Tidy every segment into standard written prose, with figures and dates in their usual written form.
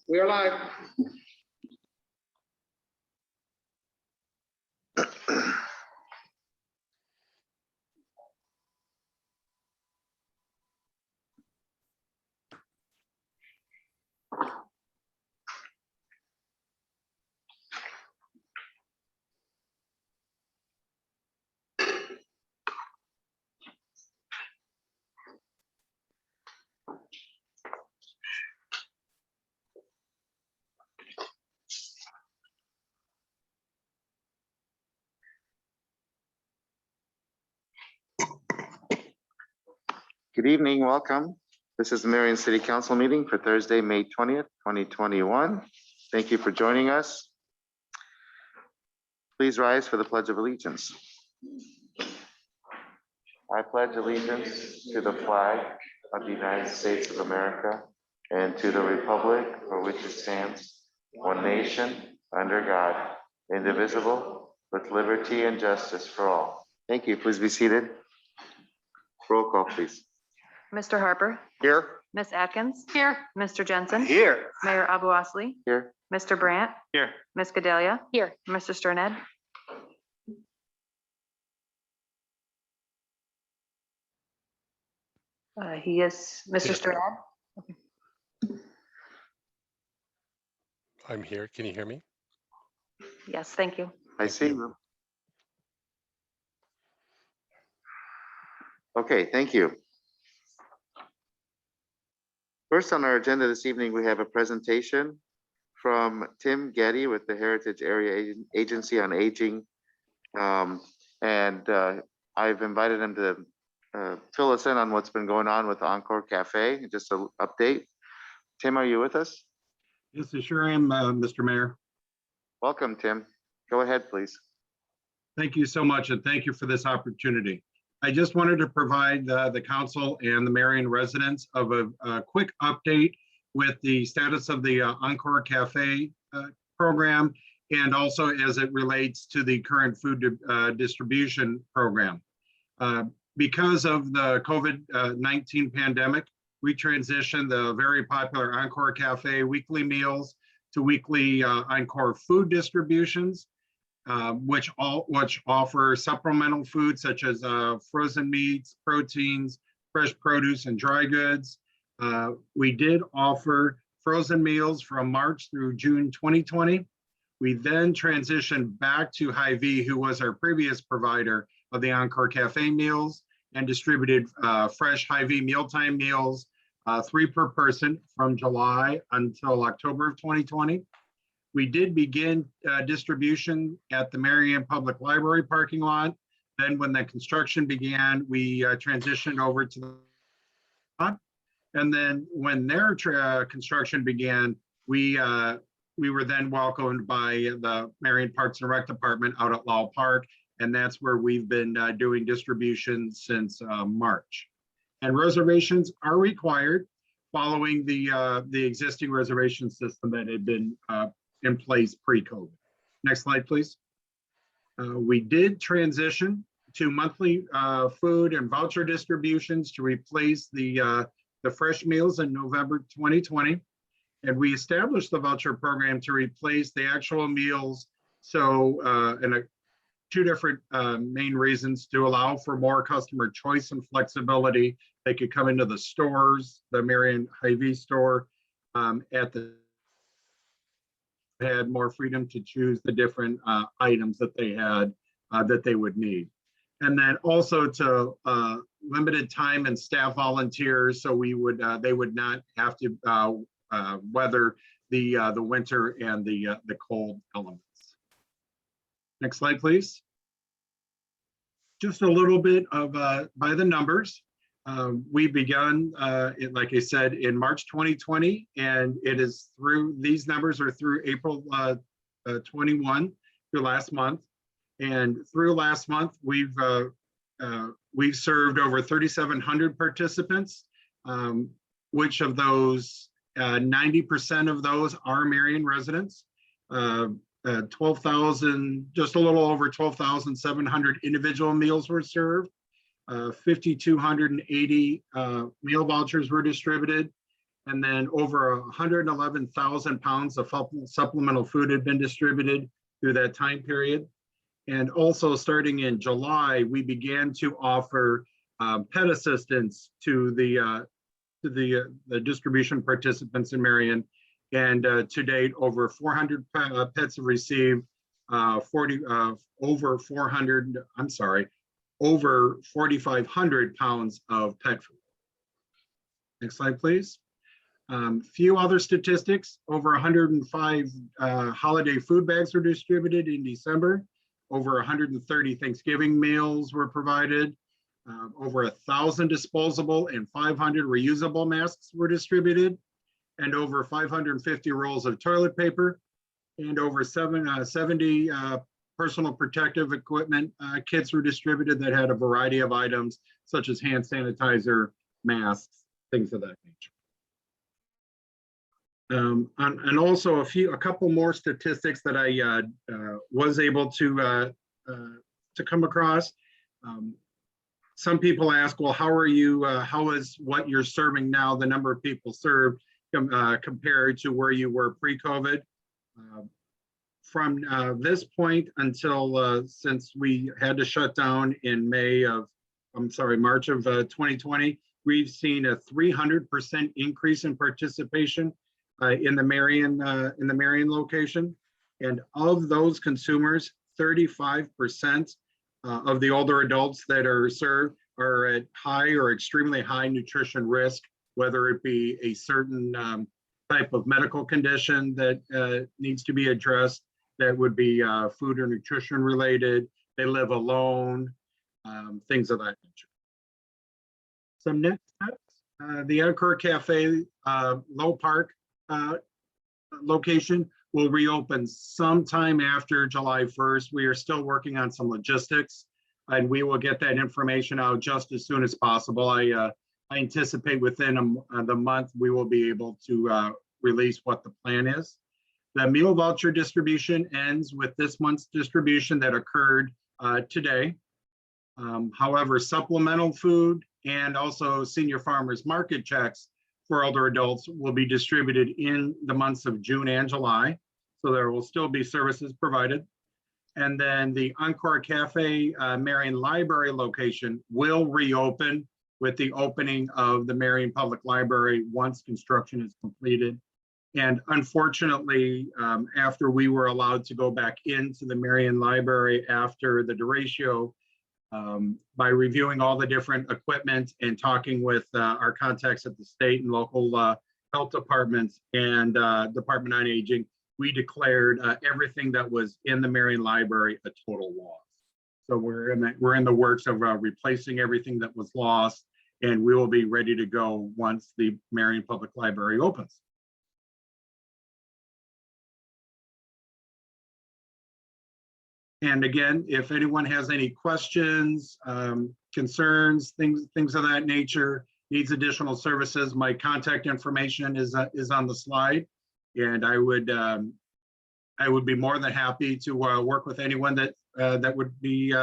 We are live. Good evening, welcome. This is the Marion City Council meeting for Thursday, May 20th, 2021. Thank you for joining us. Please rise for the Pledge of Allegiance. I pledge allegiance to the flag of the United States of America and to the republic for which it stands, one nation, under God, indivisible, with liberty and justice for all. Thank you. Please be seated. Roll call, please. Mr. Harper. Here. Ms. Atkins. Here. Mr. Jensen. Here. Mayor Abu Osley. Here. Mr. Brandt. Here. Ms. Gedalia. Here. Mr. Sterned. He is Mr. Sterned. I'm here. Can you hear me? Yes, thank you. I see you. Okay, thank you. First on our agenda this evening, we have a presentation from Tim Getty with the Heritage Area Agency on Aging. I've invited him to fill us in on what's been going on with the Encore Cafe. Just an update. Tim, are you with us? Yes, I sure am, Mr. Mayor. Welcome, Tim. Go ahead, please. Thank you so much, and thank you for this opportunity. I just wanted to provide the council and the Marion residents of a quick update with the status of the Encore Cafe program, and also as it relates to the current food distribution program. Because of the COVID-19 pandemic, we transitioned the very popular Encore Cafe weekly meals to weekly Encore food distributions, which offer supplemental food such as frozen meats, proteins, fresh produce, and dry goods. We did offer frozen meals from March through June 2020. We then transitioned back to Hy-Vee, who was our previous provider of the Encore Cafe meals, and distributed fresh Hy-Vee mealtime meals, 3 per person from July until October of 2020. We did begin distribution at the Marion Public Library parking lot. Then when the construction began, we transitioned over to the lot. And then when their construction began, we were then welcomed by the Marion Parks and Rec Department out at Lowell Park. And that's where we've been doing distribution since March. And reservations are required following the existing reservation system that had been in place pre-COVID. Next slide, please. We did transition to monthly food and voucher distributions to replace the fresh meals in November 2020. And we established the voucher program to replace the actual meals. So, two different main reasons: to allow for more customer choice and flexibility. They could come into the stores, the Marion Hy-Vee store, had more freedom to choose the different items that they had that they would need. And then also to limited time and staff volunteers, so they would not have to weather the winter and the cold elements. Next slide, please. Just a little bit of by the numbers. We began, like I said, in March 2020, and it is through, these numbers are through April 21, through last month. And through last month, we've served over 3,700 participants, which of those, 90% of those are Marion residents. 12,000, just a little over 12,700 individual meals were served. 5,280 meal vouchers were distributed, And then over 111,000 pounds of supplemental food had been distributed through that time period. And also starting in July, we began to offer pet assistance to the distribution participants in Marion. And to date, over 400 pets have received over 4,500 pounds of pet food. Next slide, please. Few other statistics: over 105 holiday food bags were distributed in December. Over 130 Thanksgiving meals were provided. Over 1,000 disposable and 500 reusable masks were distributed, and over 550 rolls of toilet paper, and over 70 personal protective equipment kits were distributed that had a variety of items such as hand sanitizer, masks, things of that nature. And also a couple more statistics that I was able to come across. Some people ask, well, how is what you're serving now, the number of people served compared to where you were pre-COVID? From this point until since we had to shut down in March of 2020, we've seen a 300% increase in participation in the Marion location. And of those consumers, 35% of the older adults that are served are at high or extremely high nutrition risk, whether it be a certain type of medical condition that needs to be addressed, that would be food or nutrition related, they live alone, things of that nature. Some next steps, the Encore Cafe Low Park location will reopen sometime after July 1st. We are still working on some logistics, and we will get that information out just as soon as possible. I anticipate within the month we will be able to release what the plan is. The meal voucher distribution ends with this month's distribution that occurred today. However, supplemental food and also senior farmers market checks for older adults will be distributed in the months of June and July. So there will still be services provided. And then the Encore Cafe Marion Library location will reopen with the opening of the Marion Public Library once construction is completed. And unfortunately, after we were allowed to go back into the Marion Library after the derecho, by reviewing all the different equipment and talking with our contacts at the state and local health departments and Department on Aging, we declared everything that was in the Marion Library a total loss. So we're in the works of replacing everything that was lost, and we will be ready to go once the Marion Public Library opens. And again, if anyone has any questions, concerns, things of that nature, needs additional services, my contact information is on the slide, and I would be more than happy to work with anyone that would be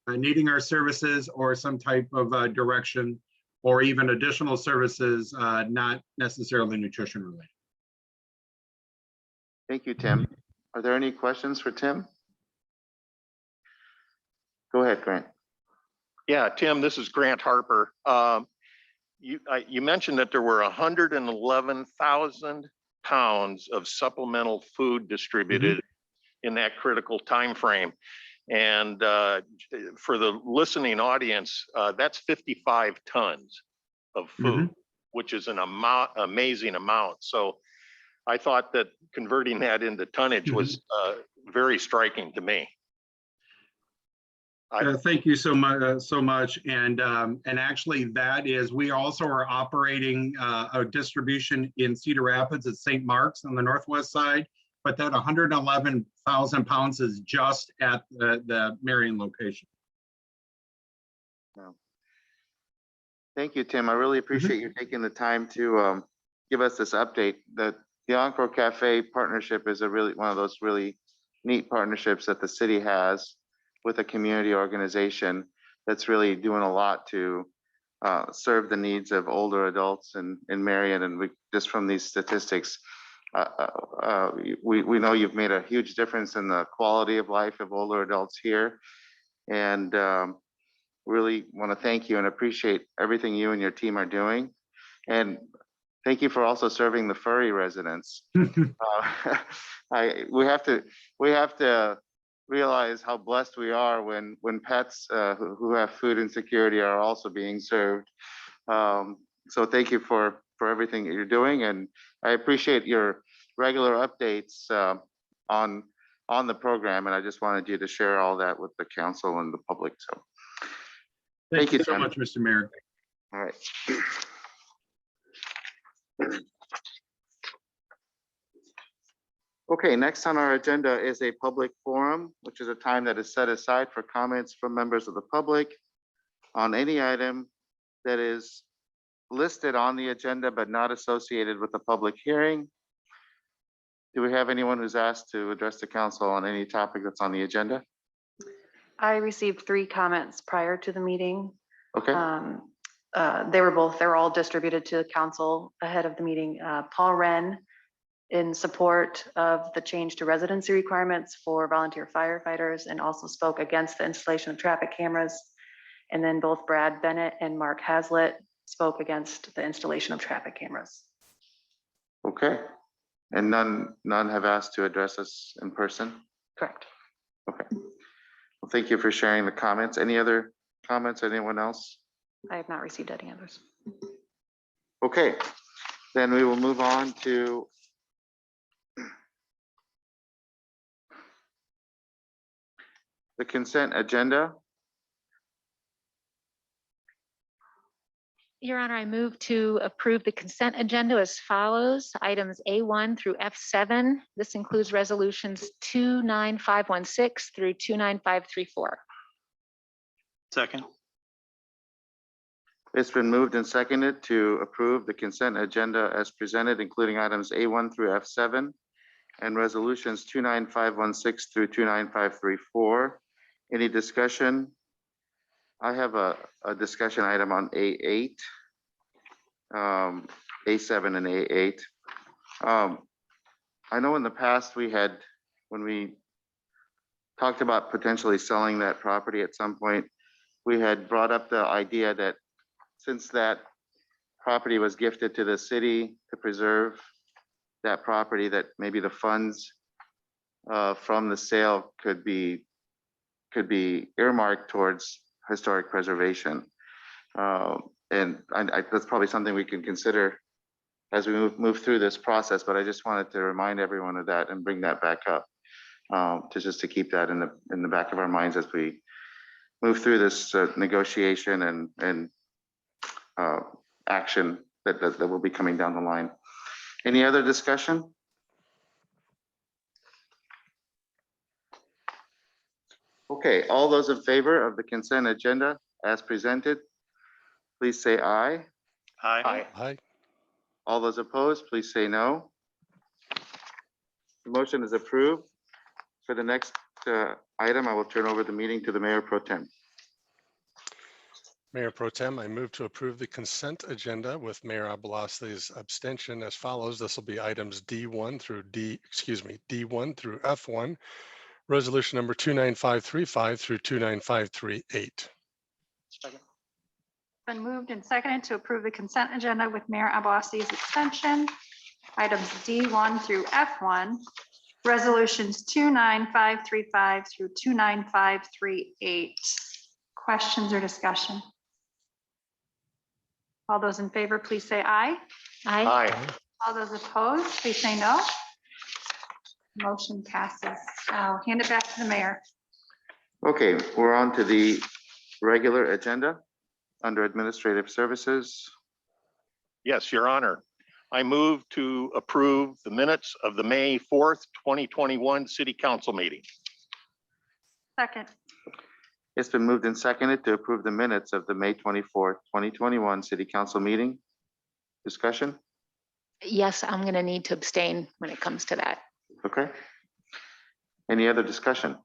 needing our services or some type of direction, or even additional services, not necessarily nutrition related. Thank you, Tim. Are there any questions for Tim? Go ahead, Grant. Yeah, Tim, this is Grant Harper. You mentioned that there were 111,000 pounds of supplemental food distributed in that critical time frame. And for the listening audience, that's 55 tons of food, which is an amazing amount. So I thought that converting that into tonnage was very striking to me. Thank you so much. And actually, that is, we also are operating a distribution in Cedar Rapids at St. Mark's on the northwest side, but that 111,000 pounds is just at the Marion location. Wow. Thank you, Tim. I really appreciate you taking the time to give us this update. The Encore Cafe partnership is one of those really neat partnerships that the city has with a community organization that's really doing a lot to serve the needs of older adults in Marion. And we, just from these statistics, we know you've made a huge difference in the quality of life of older adults here. And really want to thank you and appreciate everything you and your team are doing. And thank you for also serving the furry residents. We have to realize how blessed we are when pets who have food insecurity are also being served. So thank you for everything that you're doing, and I appreciate your regular updates on the program. And I just wanted you to share all that with the council and the public. So Thank you so Tim. much, Mr. Mayor. All right. Okay, next on our agenda is a public forum, which is a time that is set aside for comments from members of the public on any item that is listed on the agenda but not associated with the public hearing. Do we have anyone who's asked to address the council on any topic that's on the agenda? I received 3 comments prior to the meeting. Okay, They're all distributed to the council ahead of the meeting. Paul Wren in support of the change to residency requirements for volunteer firefighters, and also spoke against the installation of traffic cameras. And then both Brad Bennett and Mark Hazlitt spoke against the installation of traffic cameras. okay. And none have asked to address us in person? Correct. Okay. Well, thank you for sharing the comments. Any other comments, anyone else? I have not received any others. Okay, then we will move on to the consent agenda. Your Honor, I move to approve the consent agenda as follows. Items A1 through F7. This includes resolutions 29516 through 29534. Second. It's been moved and seconded to approve the consent agenda as presented, including items A1 through F7 and resolutions 29516 through 29534. Any discussion? I have a discussion item on A8, A7 and A8. I know in the past when we talked about potentially selling that property at some point, we had brought up the idea that since that property was gifted to the city to preserve that property, that maybe the funds from the sale could be earmarked towards historic preservation. And that's probably something we can consider as we move through this process, but I just wanted to remind everyone of that and bring that back up, to keep that in the back of our minds as we move through this negotiation and action that will be coming down the line. Any other discussion? Okay, all those in favor of the consent agenda as presented, please say aye. Aye. Aye. All those opposed, please say no. The motion is approved. For the next item, I will turn over the meeting to the Mayor Pro Tem. Mayor Pro Tem, I move to approve the consent agenda with Mayor Abalaste's abstention as follows. This will be items D1 through D1 through F1, resolution number 29535 through 29538. Been moved and seconded to approve the consent agenda with Mayor Abalaste's abstention. Items D1 through F1, resolutions 29535 through 29538. Questions or discussion? All those in favor, please say aye. Aye. All those opposed, please say no. Motion passes. I'll hand it back to the mayor. Okay, we're on to the regular agenda under administrative services. Yes, Your Honor. I move to approve the minutes of the May 4th, 2021 City Council meeting. Second. It's been moved and seconded to approve the minutes of the May 24th, 2021 City Council meeting. Discussion? Yes, I'm going to need to abstain when it comes to that. Okay. Any other discussion?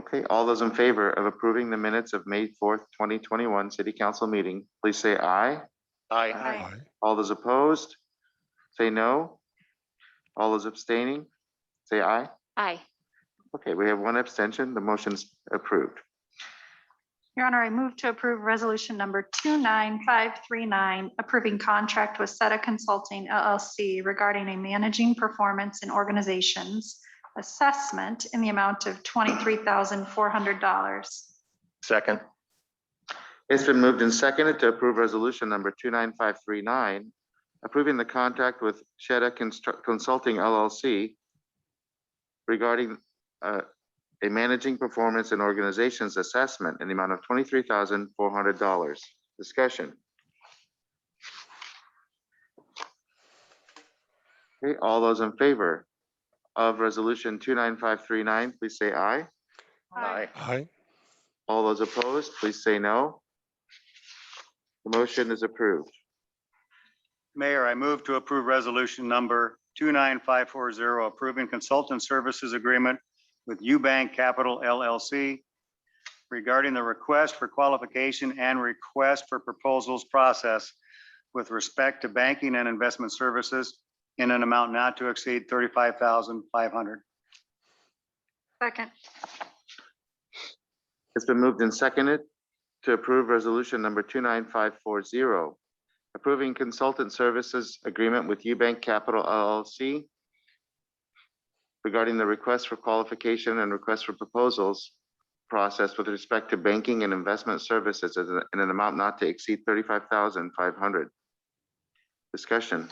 Okay, all those in favor of approving the minutes of May 4th, 2021 City Council meeting, please say aye. Aye. Aye. All those opposed, say no. All those abstaining, say aye. Aye. Okay, we have one abstention. The motion's approved. Your Honor, I move to approve resolution number 29539, approving contract with Seta Consulting LLC regarding a managing performance and organizations assessment in the amount of $23,400. Second. It's been moved and seconded to approve resolution number 29539, approving the contract with Sheta Consulting LLC regarding a managing performance and organizations assessment in the amount of $23,400. Discussion. Okay, all those in favor of resolution 29539, please say aye. Aye. Aye. All those opposed, please say no. The motion is approved. Mayor, I move to approve resolution number 29540, approving consultant services agreement with UBank Capital LLC regarding the request for qualification and request for proposals process with respect to banking and investment services in an amount not to exceed $35,500. Second. It's been moved and seconded to approve resolution number 29540, approving consultant services agreement with UBank Capital LLC regarding the request for qualification and request for proposals process with respect to banking and investment services in an amount not to exceed $35,500. Discussion.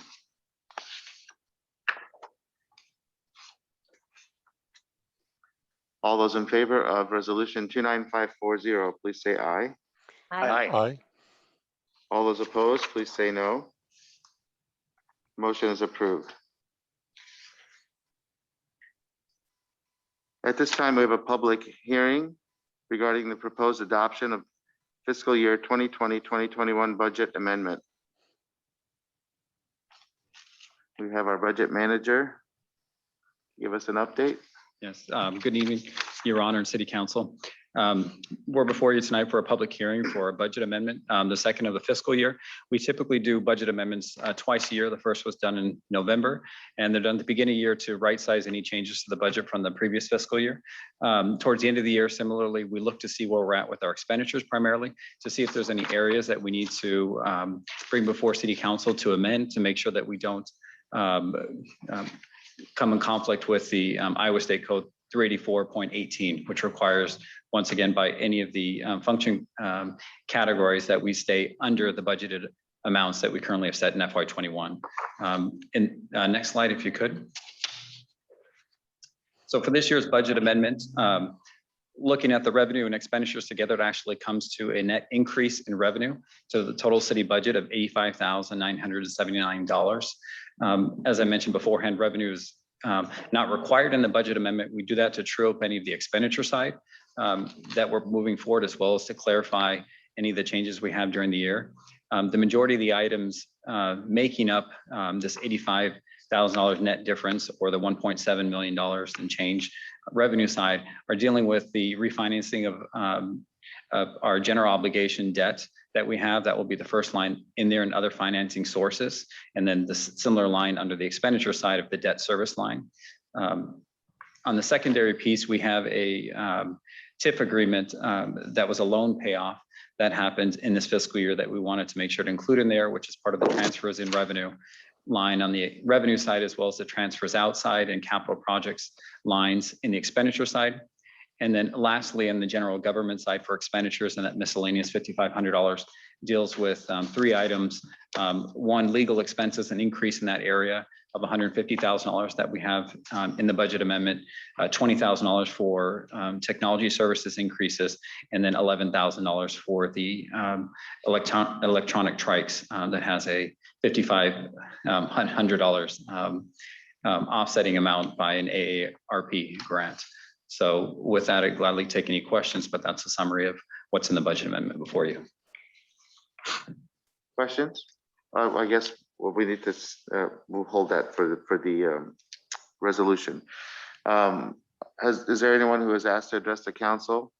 All those in favor of resolution 29540, please say aye. Aye. Aye. All those opposed, please say no. Motion is approved. At this time, we have a public hearing regarding the proposed adoption of fiscal year 2020-2021 budget amendment. We have our budget manager. Give us an update. Yes, good evening, Your Honor and City Council. We're before you tonight for a public hearing for a budget amendment, the second of the fiscal year. We typically do budget amendments twice a year. The first was done in November, and they're done at the beginning of the year to right-size any changes to the budget from the previous fiscal year. Towards the end of the year, similarly, we look to see where we're at with our expenditures primarily, to see if there's any areas that we need to bring before City Council to amend to make sure that we don't come in conflict with the Iowa State Code 384.18, which requires, once again, by any of the function categories that we stay under the budgeted amounts that we currently have set in FY21. Next slide, if you could. So for this year's budget amendment, looking at the revenue and expenditures together, it actually comes to a net increase in revenue to the total city budget of $85,979. As I mentioned beforehand, revenue is not required in the budget amendment. We do that to true up any of the expenditure side that we're moving forward, as well as to clarify any of the changes we have during the year. The majority of the items making up this $85,000 net difference, or the $1.7 million in change revenue side, are dealing with the refinancing of our general obligation debt that we have. That will be the first line in there, and other financing sources, and then the similar line under the expenditure side of the debt service line. On the secondary piece, we have a TIF agreement that was a loan payoff that happened in this fiscal year that we wanted to make sure to include in there, which is part of the transfers in revenue line on the revenue side, as well as the transfers outside and capital projects lines in the expenditure side. And then lastly, in the general government side for expenditures, and that miscellaneous $5,500 deals with three items. One, legal expenses, an increase in that area of $150,000 that we have in the budget amendment, $20,000 for technology services increases, and then $11,000 for the electronic trikes that has a $5,500 offsetting amount by an AARP grant. So with that, I'd gladly take any questions, but that's a summary of what's in the budget amendment before you. Questions? I guess we need to we'll hold that for the resolution. Is there anyone who has asked to address the council,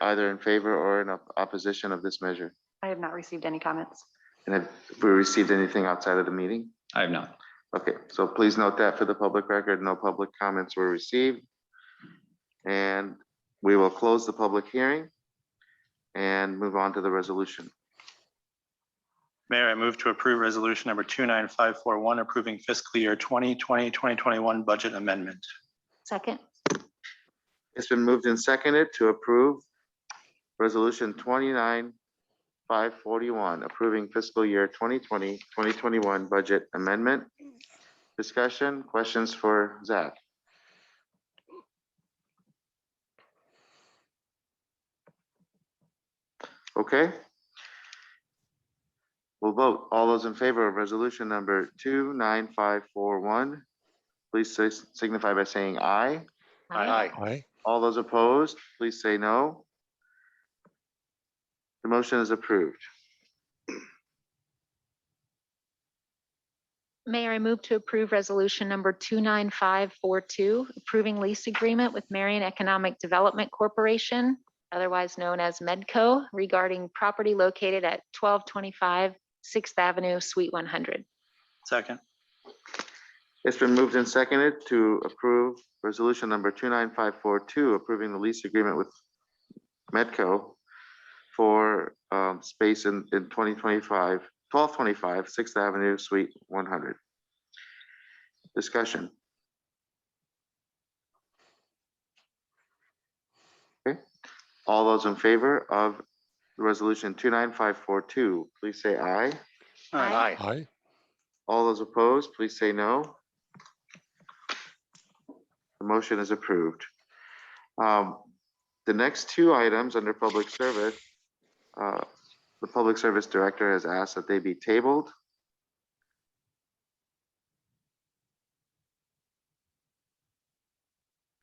either in favor or in opposition of this measure? I have not received any comments. And have we received anything outside of the meeting? I have not. Okay, so please note that for the public record, no public comments were received. And we will close the public hearing and move on to the resolution. Mayor, I move to approve resolution number 29541, approving fiscal year 2020-2021 budget amendment. Second. It's been moved and seconded to approve resolution 29541, approving fiscal year 2020-2021 budget amendment. Discussion, questions for Zach? Okay. We'll vote. All those in favor of resolution number 29541, please signify by saying aye. Aye. Aye. All those opposed, please say no. The motion is approved. Mayor, I move to approve resolution number 29542, approving lease agreement with Marion Economic Development Corporation, otherwise known as Medco, regarding property located at 1225 6th Avenue, Suite 100. Second. It's been moved and seconded to approve resolution number 29542, approving the lease agreement with Medco for space in 1225 6th Avenue, Suite 100. Discussion. Okay. All those in favor of resolution 29542, please say aye. Aye. Aye. All those opposed, please say no. The motion is approved. The next two items under public service, the Public Service Director has asked that they be tabled.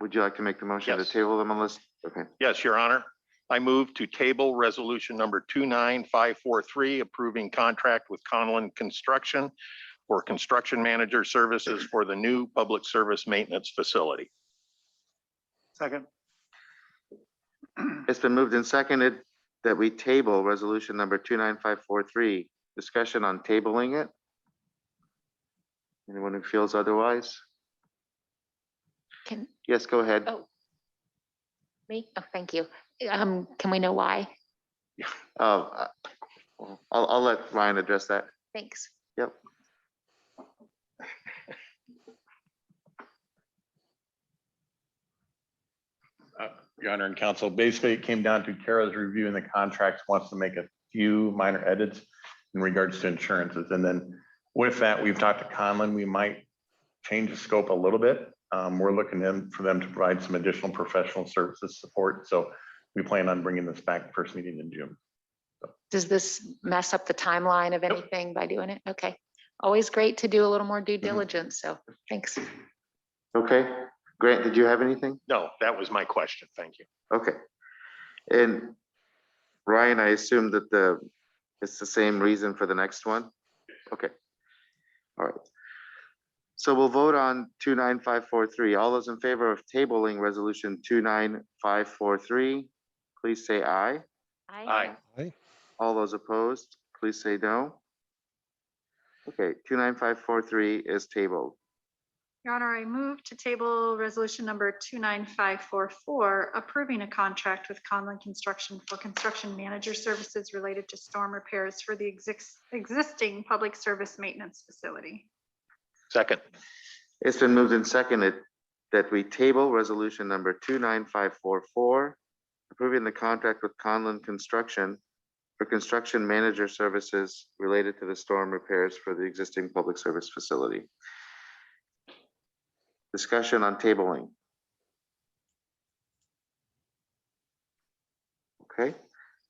Would you like to make the motion to Yes. table them unless, okay. Yes, Your Honor. I move to table resolution number 29543, approving contract with Conlon Construction for construction manager services for the new public service maintenance facility. Second. It's been moved and seconded that we table resolution number 29543. Discussion on tabling it. Anyone who feels otherwise? Can, Yes, go ahead. oh, me? Oh, thank you. Can we know why? Oh, I'll let Ryan address that. Thanks. Yep. Your Honor and Counsel, basically it came down to Kara's reviewing the contracts, wants to make a few minor edits in regards to insurances. And then with that, we've talked to Conlon, we might change the scope a little bit. We're looking for them to provide some additional professional services support. So we plan on bringing this back first meeting in June. Does this mess up the timeline of anything by doing it? Okay. Always great to do a little more due diligence. So thanks. Okay. Grant, did you have anything? No, that was my question. Thank you. Okay. And Ryan, I assume that it's the same reason for the next one? Okay. All right. So we'll vote on 29543. All those in favor of tabling resolution 29543, please say aye. Aye. Aye. All those opposed, please say no. Okay, 29543 is tabled. Your Honor, I move to table resolution number 29544, approving a contract with Conlon Construction for construction manager services related to storm repairs for the existing public service maintenance facility. Second. It's been moved and seconded that we table resolution number 29544, approving the contract with Conlon Construction for construction manager services related to the storm repairs for the existing public service facility. Discussion on tabling. Okay,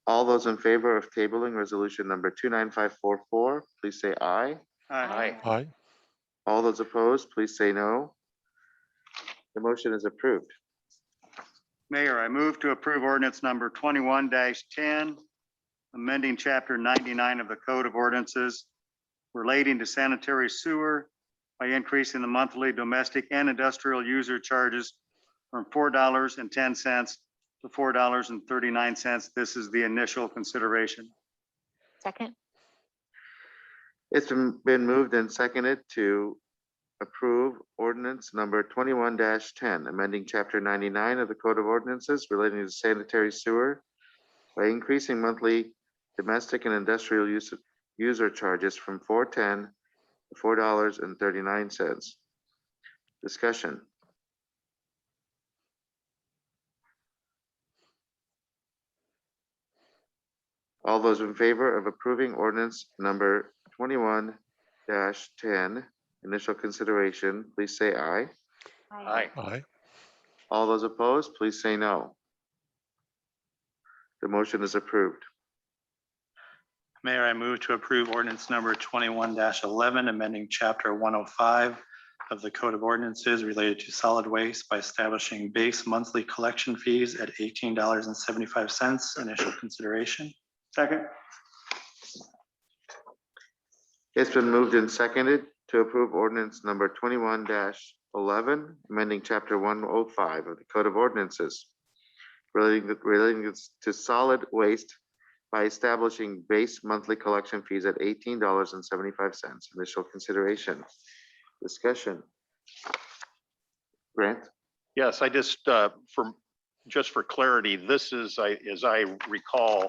all those in favor of tabling resolution number 29544, please say aye. Aye. Aye. All those opposed, please say no. The motion is approved. Mayor, I move to approve ordinance number 21-10, amending chapter 99 of the Code of Ordinances relating to sanitary sewer by increasing the monthly domestic and industrial user charges from $4.10 to $4.39. This is the initial consideration. Second. It's been moved and seconded to approve ordinance number 21-10, amending chapter 99 of the Code of Ordinances relating to sanitary sewer by increasing monthly domestic and industrial user charges from $4.10 to $4.39. Discussion. All those in favor of approving ordinance number 21-10, initial consideration, please say aye. Aye. Aye. All those opposed, please say no. The motion is approved. Mayor, I move to approve ordinance number 21-11, amending chapter 105 of the Code of Ordinances related to solid waste by establishing base monthly collection fees at $18.75, initial consideration. Second. It's been moved and seconded to approve ordinance number 21-11, amending chapter 105 of the Code of Ordinances relating to solid waste by establishing base monthly collection fees at $18.75. Initial consideration. Discussion. Grant? Yes, I just, for clarity, this is, as I recall,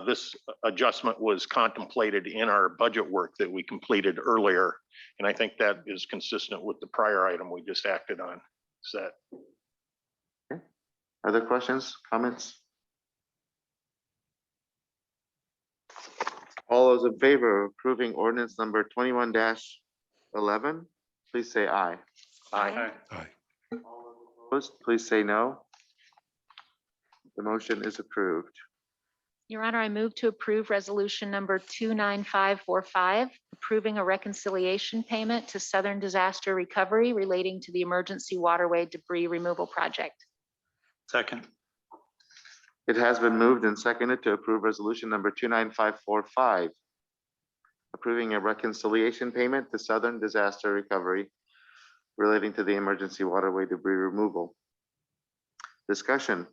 this adjustment was contemplated in our budget work that we completed earlier. And I think that is consistent with the prior item we just acted on. Is that? Okay. Other questions, comments? All those in favor of approving ordinance number 21-11, please say aye. Aye. Aye. Opposed, please say no. The motion is approved. Your Honor, I move to approve resolution number 29545, approving a reconciliation payment to Southern Disaster Recovery relating to the emergency waterway debris removal project. Second. It has been moved and seconded to approve resolution number 29545, approving a reconciliation payment to Southern Disaster Recovery relating to the emergency waterway debris removal. Discussion.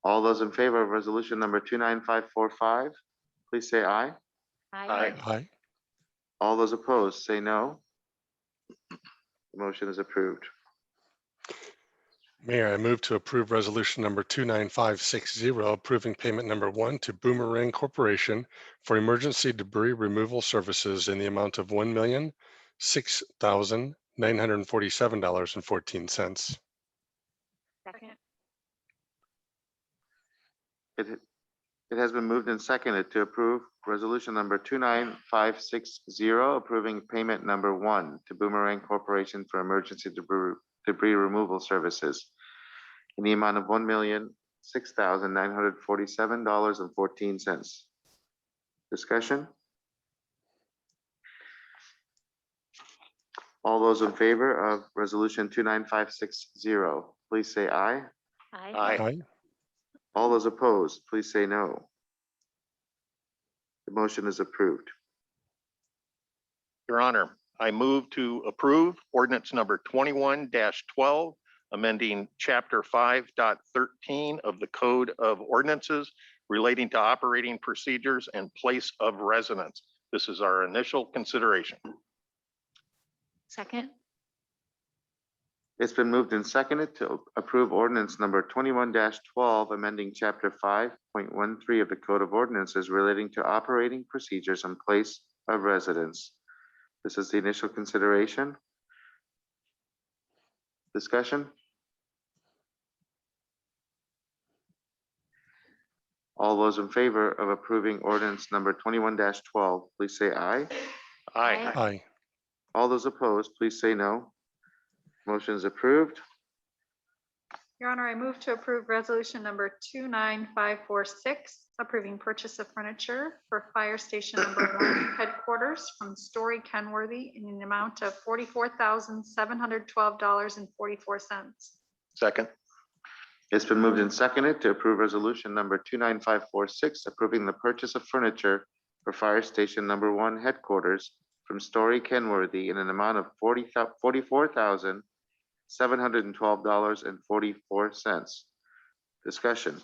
All those in favor of resolution number 29545, please say aye. Aye. Aye. All those opposed, say no. The motion is approved. Mayor, I move to approve resolution number 29560, approving payment number 1 to Boomerang Corporation for emergency debris removal services in the amount of $1,006,947.14. Second. It has been moved and seconded to approve resolution number 29560, approving payment number 1 to Boomerang Corporation for emergency debris removal services in the amount of $1,006,947.14. Discussion. All those in favor of resolution 29560, please say aye. Aye. Aye. All those opposed, please say no. The motion is approved. Your Honor, I move to approve ordinance number 21-12, amending chapter 5.13 of the Code of Ordinances relating to operating procedures and place of residence. This is our initial consideration. Second. It's been moved and seconded to approve ordinance number 21-12, amending chapter 5.13 of the Code of Ordinances relating to operating procedures and place of residence. This is the initial consideration. Discussion. All those in favor of approving ordinance number 21-12, please say aye. Aye. Aye. All those opposed, please say no. Motion is approved. Your Honor, I move to approve resolution number 29546, approving purchase of furniture for fire station number 1 headquarters from Story Kenworthy in an amount of $44,712.44. Second. It's been moved and seconded to approve resolution number 29546, approving the purchase of furniture for Fire Station Number 1 headquarters from Story Kenworthy in an amount of $44,712.44. Discussion.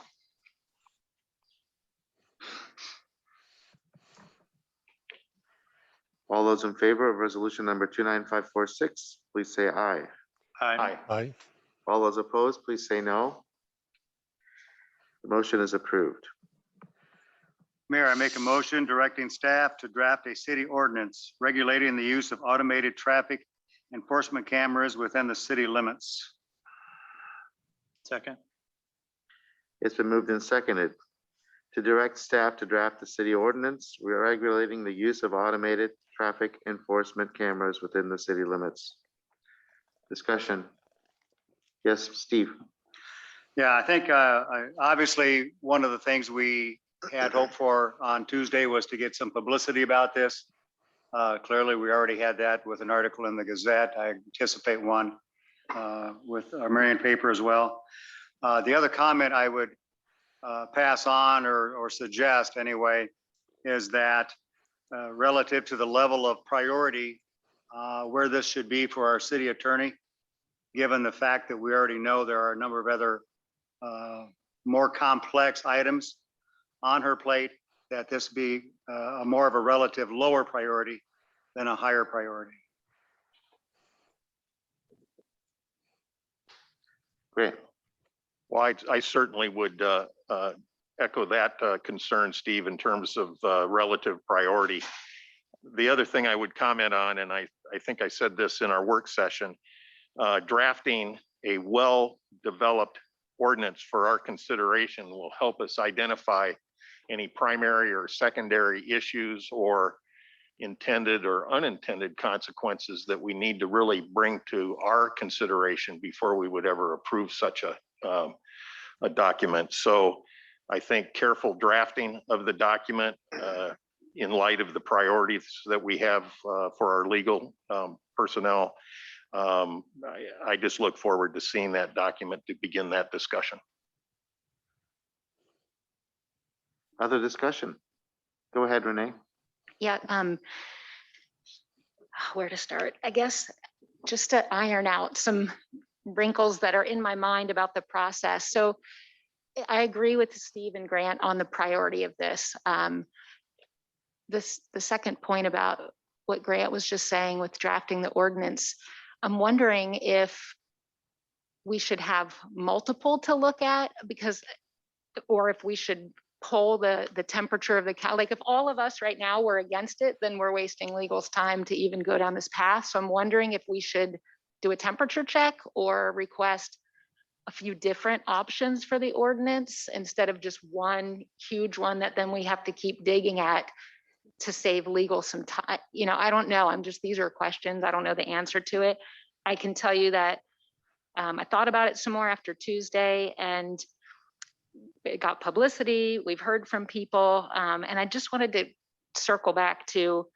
All those in favor of resolution number 29546, please say aye. Aye. Aye. All those opposed, please say no. The motion is approved. Mayor, I make a motion directing staff to draft a city ordinance regulating the use of automated traffic enforcement cameras within the city limits. Second. It's been moved and seconded to direct staff to draft the city ordinance. We are regulating the use of automated traffic enforcement cameras within the city limits. Discussion. Yes, Steve. Yeah, I think obviously one of the things we had hoped for on Tuesday was to get some publicity about this. Clearly, we already had that with an article in the Gazette. I anticipate one with our Marion paper as well. The other comment I would pass on or suggest anyway is that relative to the level of priority where this should be for our city attorney, given the fact that we already know there are a number of other more complex items on her plate, that this be more of a relative lower priority than a higher priority. Great. Well, I certainly would echo that concern, Steve, in terms of relative priority. The other thing I would comment on, and I think I said this in our work session, drafting a well-developed ordinance for our consideration will help us identify any primary or secondary issues or intended or unintended consequences that we need to really bring to our consideration before we would ever approve such a document. So I think careful drafting of the document in light of the priorities that we have for our legal personnel. I just look forward to seeing that document to begin that discussion. Other discussion? Go ahead, Renee. Yeah, where to start? I guess just to iron out some wrinkles that are in my mind about the process. So I agree with Steve and Grant on the priority of this. The second point about what Grant was just saying with drafting the ordinance, I'm wondering if we should have multiple to look at, because, or if we should poll the temperature of the cow. Like if all of us right now were against it, then we're wasting legal's time to even go down this path. So I'm wondering if we should do a temperature check or request a few different options for the ordinance instead of just one huge one that then we have to keep digging at to save legal some time. You know, I don't know. These are questions. I don't know the answer to it. I can tell you that I thought about it some more after Tuesday, and it got publicity. We've heard from people. And I just wanted to circle back to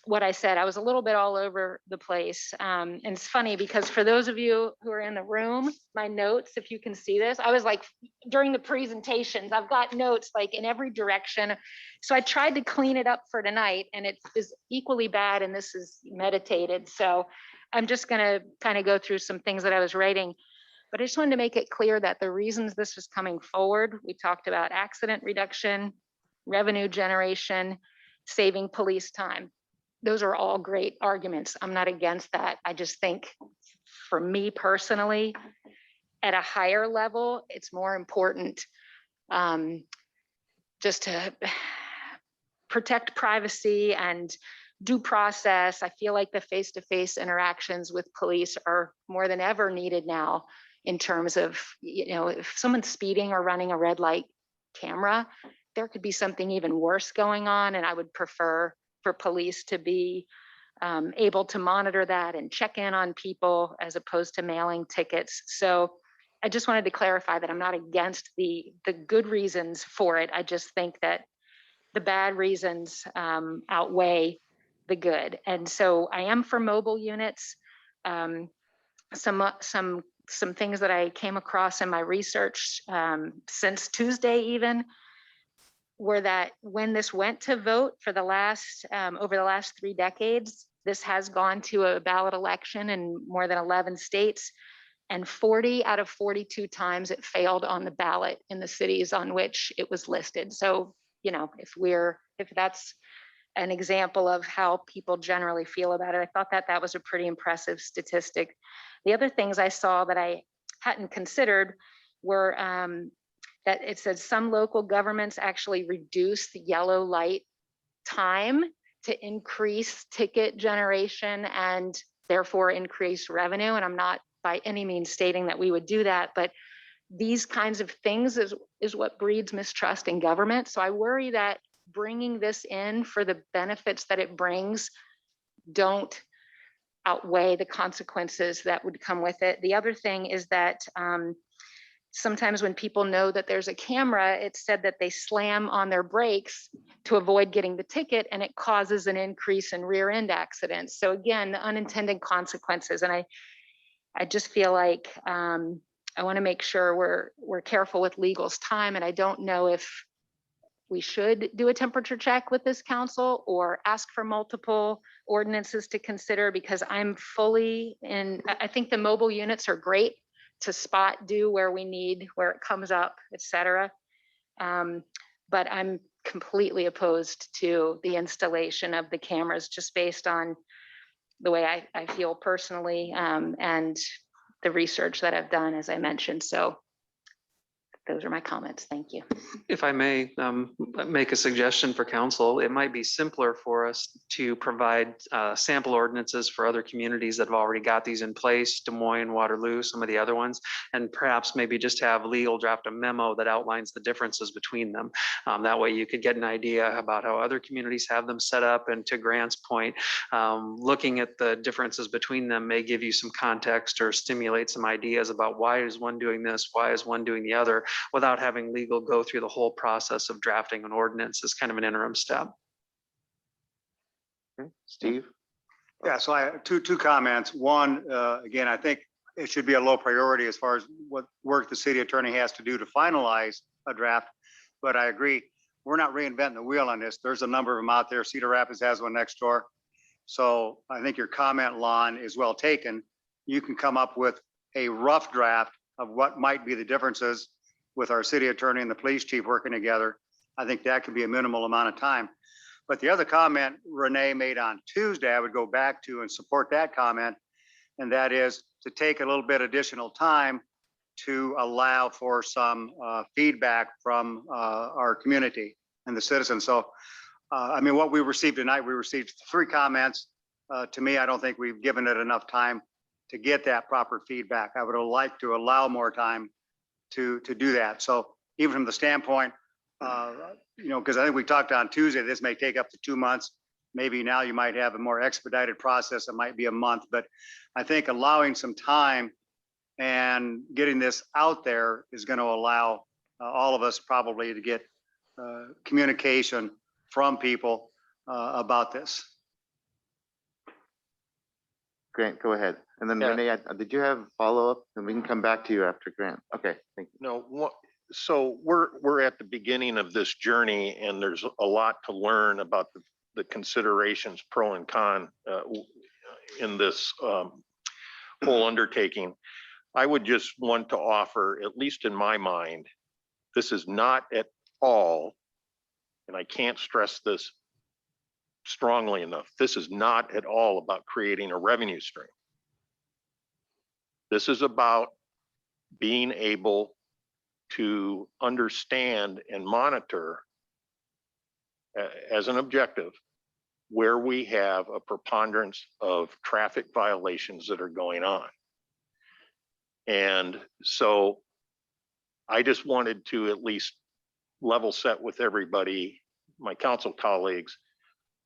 what I said. I was a little bit all over the place. And it's funny because for those of you who are in the room, my notes, if you can see this, I was like, during the presentations, I've got notes like in every direction. So I tried to clean it up for tonight, and it is equally bad, and this is meditated. So I'm just gonna kind of go through some things that I was writing. But I just wanted to make it clear that the reasons this was coming forward, we talked about accident reduction, revenue generation, saving police time. Those are all great arguments. I'm not against that. I just think for me personally, at a higher level, it's more important just to protect privacy and due process. I feel like the face-to-face interactions with police are more than ever needed now in terms of, you know, if someone's speeding or running a red light camera, there could be something even worse going on. And I would prefer for police to be able to monitor that and check in on people as opposed to mailing tickets. So I just wanted to clarify that I'm not against the good reasons for it. I just think that the bad reasons outweigh the good. And so I am for mobile units. Some things that I came across in my research since Tuesday even were that when this went to vote for the last, over the last 3 decades, this has gone to a ballot election in more than 11 states. And 40 out of 42 times it failed on the ballot in the cities on which it was listed. So, you know, if that's an example of how people generally feel about it, I thought that that was a pretty impressive statistic. The other things I saw that I hadn't considered were that it said some local governments actually reduce the yellow light time to increase ticket generation and therefore increase revenue. And I'm not by any means stating that we would do that, but these kinds of things is what breeds mistrust in government. So I worry that bringing this in for the benefits that it brings don't outweigh the consequences that would come with it. The other thing is that sometimes when people know that there's a camera, it's said that they slam on their brakes to avoid getting the ticket, and it causes an increase in rear end accidents. So again, the unintended consequences. And I just feel like I want to make sure we're careful with legal's time. And I don't know if we should do a temperature check with this council or ask for multiple ordinances to consider, because I'm fully in, I think the mobile units are great to spot do where we need, where it comes up, et cetera. But I'm completely opposed to the installation of the cameras just based on the way I feel personally and the research that I've done, as I mentioned. So those are my comments. Thank you. If I may make a suggestion for council, it might be simpler for us to provide sample ordinances for other communities that have already got these in place, Des Moines, Waterloo, some of the other ones, and perhaps maybe just have legal draft a memo that outlines the differences between them. That way you could get an idea about how other communities have them set up. And to Grant's point, looking at the differences between them may give you some context or stimulate some ideas about why is one doing this, why is one doing the other, without having legal go through the whole process of drafting an ordinance as kind of an interim step. Okay, Steve? Yeah, so I have two comments. One, again, I think it should be a low priority as far as what work the city attorney has to do to finalize a draft. But I agree, we're not reinventing the wheel on this. There's a number of them out there. Cedar Rapids has one next door. So I think your comment, Lon, is well taken. You can come up with a rough draft of what might be the differences with our city attorney and the police chief working together. I think that could be a minimal amount of time. But the other comment Renee made on Tuesday, I would go back to and support that comment. And that is to take a little bit additional time to allow for some feedback from our community and the citizens. So, I mean, what we received tonight, we received 3 comments. To me, I don't think we've given it enough time to get that proper feedback. I would have liked to allow more time to do that. So even from the standpoint, you know, because I think we talked on Tuesday, this may take up to 2 months. Maybe now you might have a more expedited process. It might be a month, but I think allowing some time and getting this out there is going to allow all of us probably to get communication from people about this. Grant, go ahead. And then Yeah. Renee, did you have follow-up? And we can come back to you after Grant. Okay, thank you. No, so we're at the beginning of this journey, and there's a lot to learn about the considerations, pro and con, in this whole undertaking. I would just want to offer, at least in my mind, this is not at all, and I can't stress this strongly enough, this is not at all about creating a revenue stream. This is about being able to understand and monitor as an objective where we have a preponderance of traffic violations that are going on. And so I just wanted to at least level set with everybody, my council colleagues.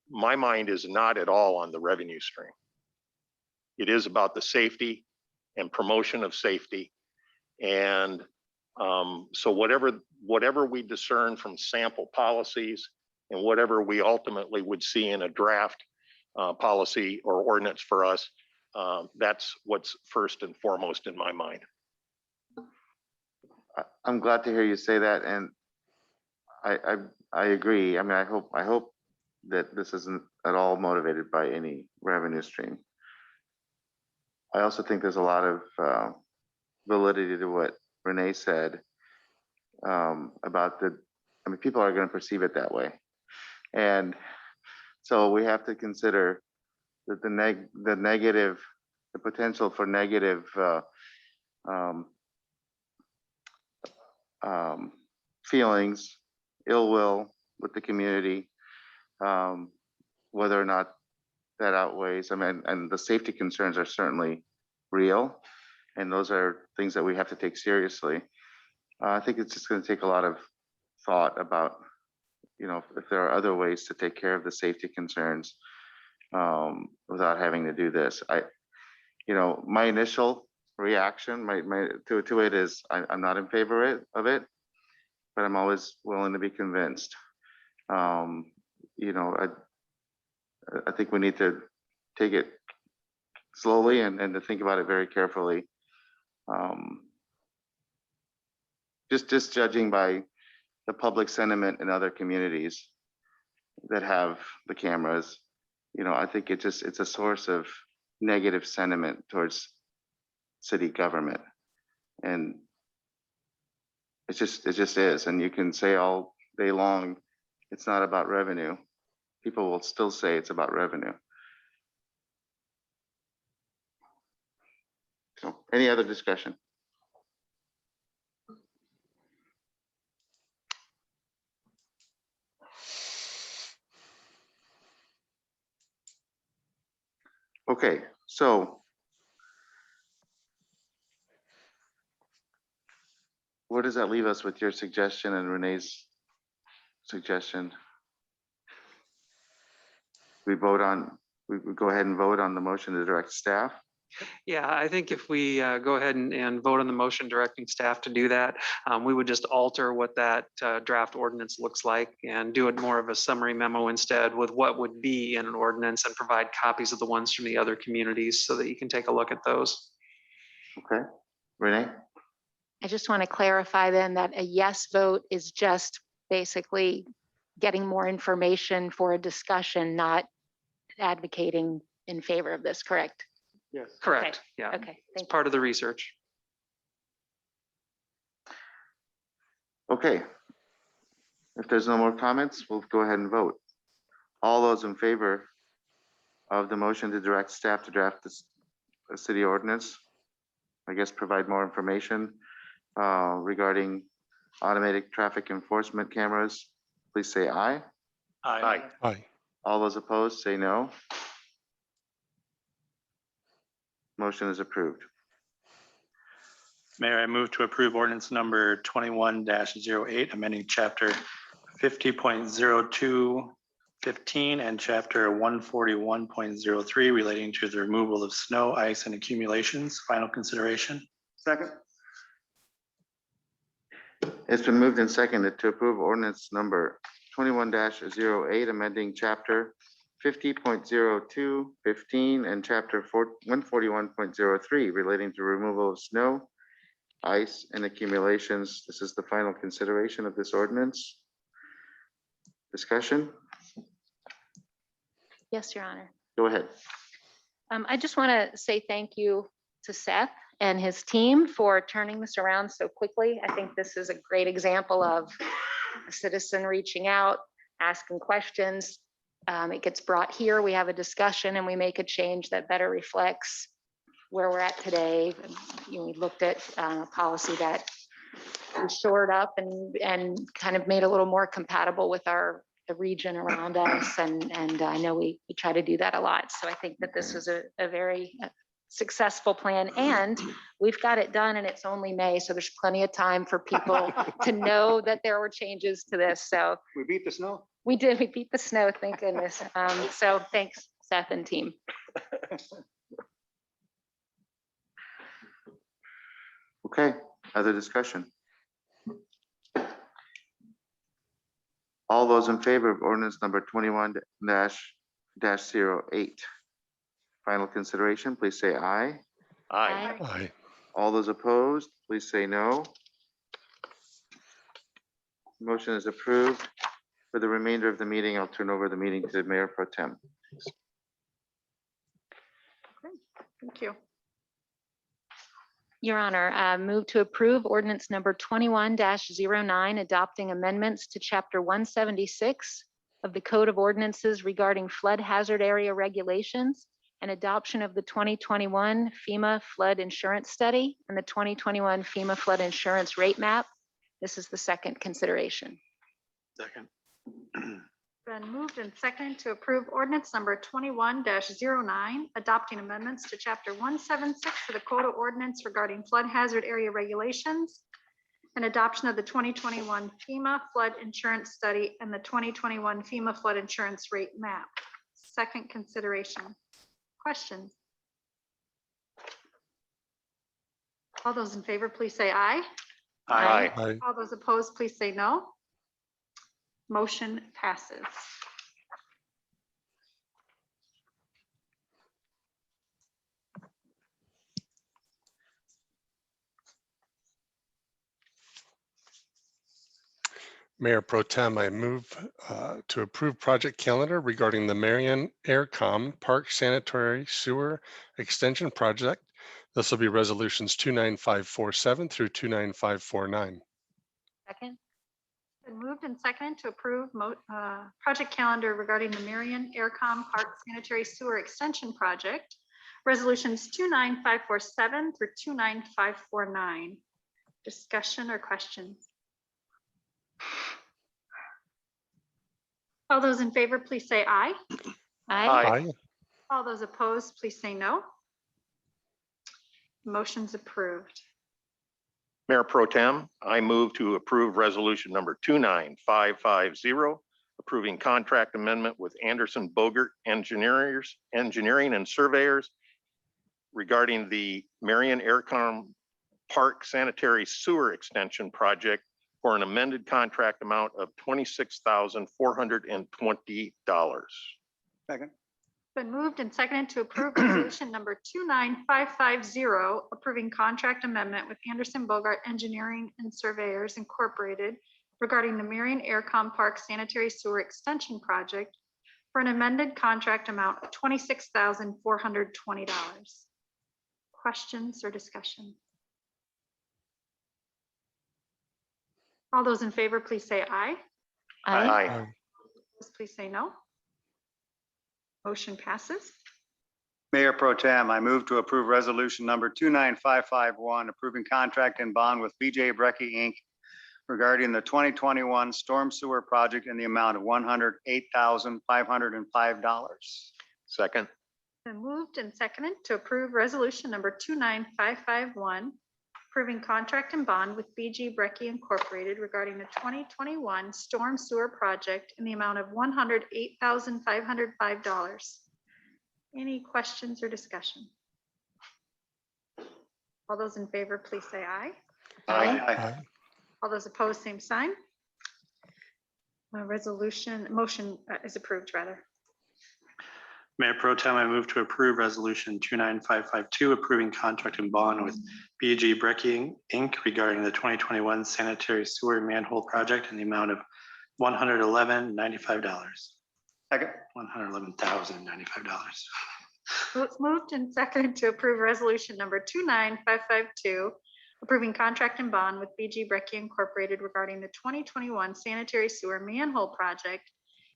My mind is not at all on the revenue stream. It is about the safety and promotion of safety. And so whatever we discern from sample policies and whatever we ultimately would see in a draft policy or ordinance for us, that's what's first and foremost in my mind. I'm glad to hear you say that. And I agree. I mean, I hope that this isn't at all motivated by any revenue stream. I also think there's a lot of validity to what Renee said about I mean, people are going to perceive it that way. And so we have to consider that the potential for negative feelings, ill will with the community, whether or not that outweighs. I mean, and the safety concerns are certainly real, and those are things that we have to take seriously. I think it's just going to take a lot of thought about, if there are other ways to take care of the safety concerns without having to do this. My initial reaction, to it is I'm not in favor of it, but I'm always willing to be convinced. I think we need to take it slowly and to think about it very carefully. Just judging by the public sentiment in other communities that have the cameras, I think it's a source of negative sentiment towards city government. And it just is. And you can say all day long, it's not about revenue. People will still say it's about revenue. So any other discussion? Okay, so where does that leave us with your suggestion and Renee's suggestion? We go ahead and vote on the motion to direct staff. Yeah, I think if we go ahead and vote on the motion directing staff to do that, we would just alter what that draft ordinance looks like and do it more of a summary memo instead with what would be in an ordinance, and provide copies of the ones from the other communities so that you can take a look at those. Okay, Renee? I just want to clarify then that a yes vote is just basically getting more information for a discussion, not advocating in favor of this, correct? Yes. Correct, yeah. Okay, It's thank part of the research. Okay. If there's no more comments, we'll go ahead and vote. All those in favor of the motion to direct staff to draft this city ordinance, I guess provide more information regarding automated traffic enforcement cameras, please say aye. Aye. Aye. All those opposed, say no. Motion is approved. Mayor, I move to approve ordinance number 21-08, amending chapter 50.0215 and chapter 141.03 relating to the removal of snow, ice, and accumulations. Final consideration. Second. It's been moved and seconded to approve ordinance number 21-08, amending chapter 50.0215 and chapter 141.03 relating to removal of snow, ice, and accumulations. This is the final consideration of this ordinance. Discussion? Yes, Your Honor. Go ahead. I just want to say thank you to Seth and his team for turning this around so quickly. I think this is a great example of a citizen reaching out, asking questions. It gets brought here, we have a discussion, and we make a change that better reflects where we're at today. We looked at a policy that we shored up and kind of made a little more compatible with the region around us. And I know we try to do that a lot. So I think that this was a very successful plan, and we've got it done, and it's only May. So there's plenty of time for people to know that there were changes to this. So We beat the snow. we did, we beat the snow, thank goodness. So thanks, Seth and team. Okay, other discussion? All those in favor of ordinance number 21-08, final consideration, please say aye. Aye. Aye. All those opposed, please say no. Motion is approved For the remainder of the meeting, I'll turn over the meeting to Mayor Pro Tem. Thank you. Your Honor, move to approve ordinance number 21-09, adopting amendments to Chapter 176 of the Code of Ordinances regarding flood hazard area regulations and adoption of the 2021 FEMA flood insurance study and the 2021 FEMA flood insurance rate map. This is the second consideration. Second. Been moved and seconded to approve ordinance number 21-09, adopting amendments to chapter 176 of the Code of Ordinance regarding flood hazard area regulations and adoption of the 2021 FEMA flood insurance study and the 2021 FEMA flood insurance rate map. Second consideration. Questions? All those in favor, please say aye. Aye. Aye. All those opposed, please say no. Motion passes. Mayor Pro Tem, I move to approve project calendar regarding the Marion Aircom Park Sanitary Sewer Extension Project. This will be resolutions 29547 through 29549. Second. Been moved and seconded to approve project calendar regarding the Marion Aircom Park Sanitary Sewer Extension Project, resolutions 29547 through 29549. Discussion or questions? All those in favor, please say aye. Aye. All those opposed, please say no. Motion's approved. Mayor Pro Tem, I move to approve resolution number 29550, approving contract amendment with Anderson Bogert Engineering and Surveyors regarding the Marion Aircom Park Sanitary Sewer Extension Project for an amended contract amount of $26,420. Second. Been moved and seconded to approve resolution number 29550, approving contract amendment with Anderson Bogart Engineering and Surveyors Incorporated regarding the Marion Aircom Park Sanitary Sewer Extension Project for an amended contract amount of $26,420. Questions or discussion? All those in favor, please say aye. Aye. Please say no. Motion passes. Mayor Pro Tem, I move to approve resolution number 29551, approving contract and bond with BJ Brecky Inc. regarding the 2021 storm sewer project in the amount of $108,505. Second. Been moved and seconded to approve resolution number 29551, approving contract and bond with BG Brecky Incorporated regarding the 2021 storm sewer project in the amount of $108,505. Any questions or discussion? All those in favor, please say aye. Aye. All those opposed, same sign. Motion is approved, rather. Mayor Pro Tem, I move to approve resolution 29552, approving contract and bond with BG Brecky Inc. regarding the 2021 sanitary sewer manhole project in the amount of $111,095. Second. $111,095. It's moved and seconded to approve resolution number 29552, approving contract and bond with BG Brecky Incorporated regarding the 2021 sanitary sewer manhole project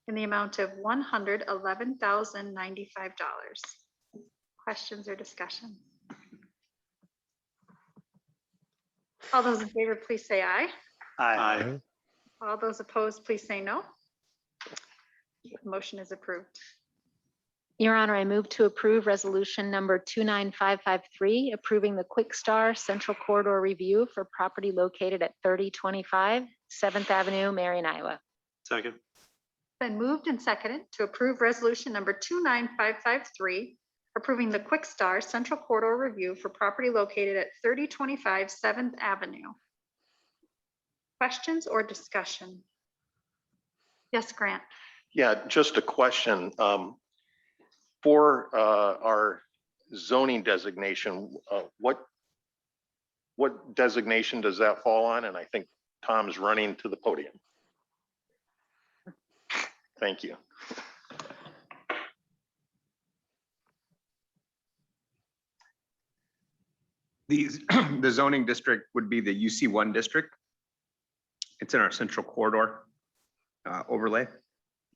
in the amount of $111,095. Questions or discussion? All those in favor, please say aye. Aye. All those opposed, please say no. The motion is approved. Your Honor, I move to approve resolution number 29553, approving the quickstar Central Corridor Review for property located at 3025 7th Avenue, Marion, Iowa. Second. Been moved and seconded to approve resolution number 29553, approving the quickstar Central Corridor Review for property located at 3025 7th Avenue. Questions or discussion? Yes, Grant. Yeah, just a question. For our zoning designation, what designation does that fall on? And I think Tom's running to the podium. Thank you. The zoning district would be the UC1 district. It's in our central corridor overlay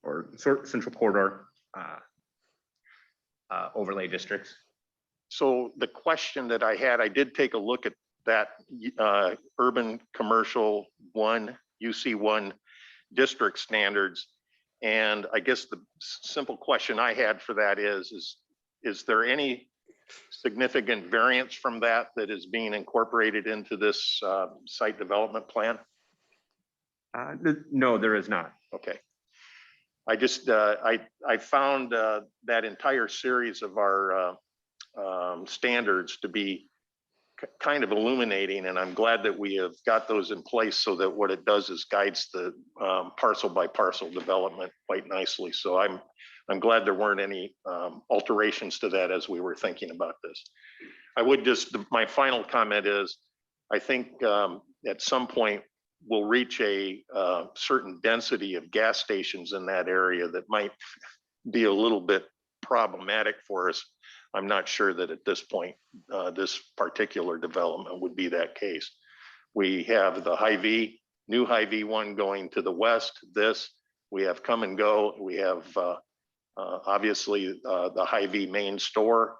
or central corridor overlay districts. So the question that I had, I did take a look at that urban commercial one, UC1 district standards. And I guess the simple question I had for that is there any significant variance from that that is being incorporated into this site development plan? No, there is not. Okay. I just, I found that entire series of our standards to be kind of illuminating, and I'm glad that we have got those in place so that what it does is guides the parcel by parcel development quite nicely. So I'm glad there weren't any alterations to that as we were thinking about this. I would just, my final comment is, I think at some point we'll reach a certain density of gas stations in that area that might be a little bit problematic for us. I'm not sure that at this point, this particular development would be that case. We have the Hy-Vee, new Hy-Vee one going to the west, we have Come and Go, we have obviously the Hy-Vee main store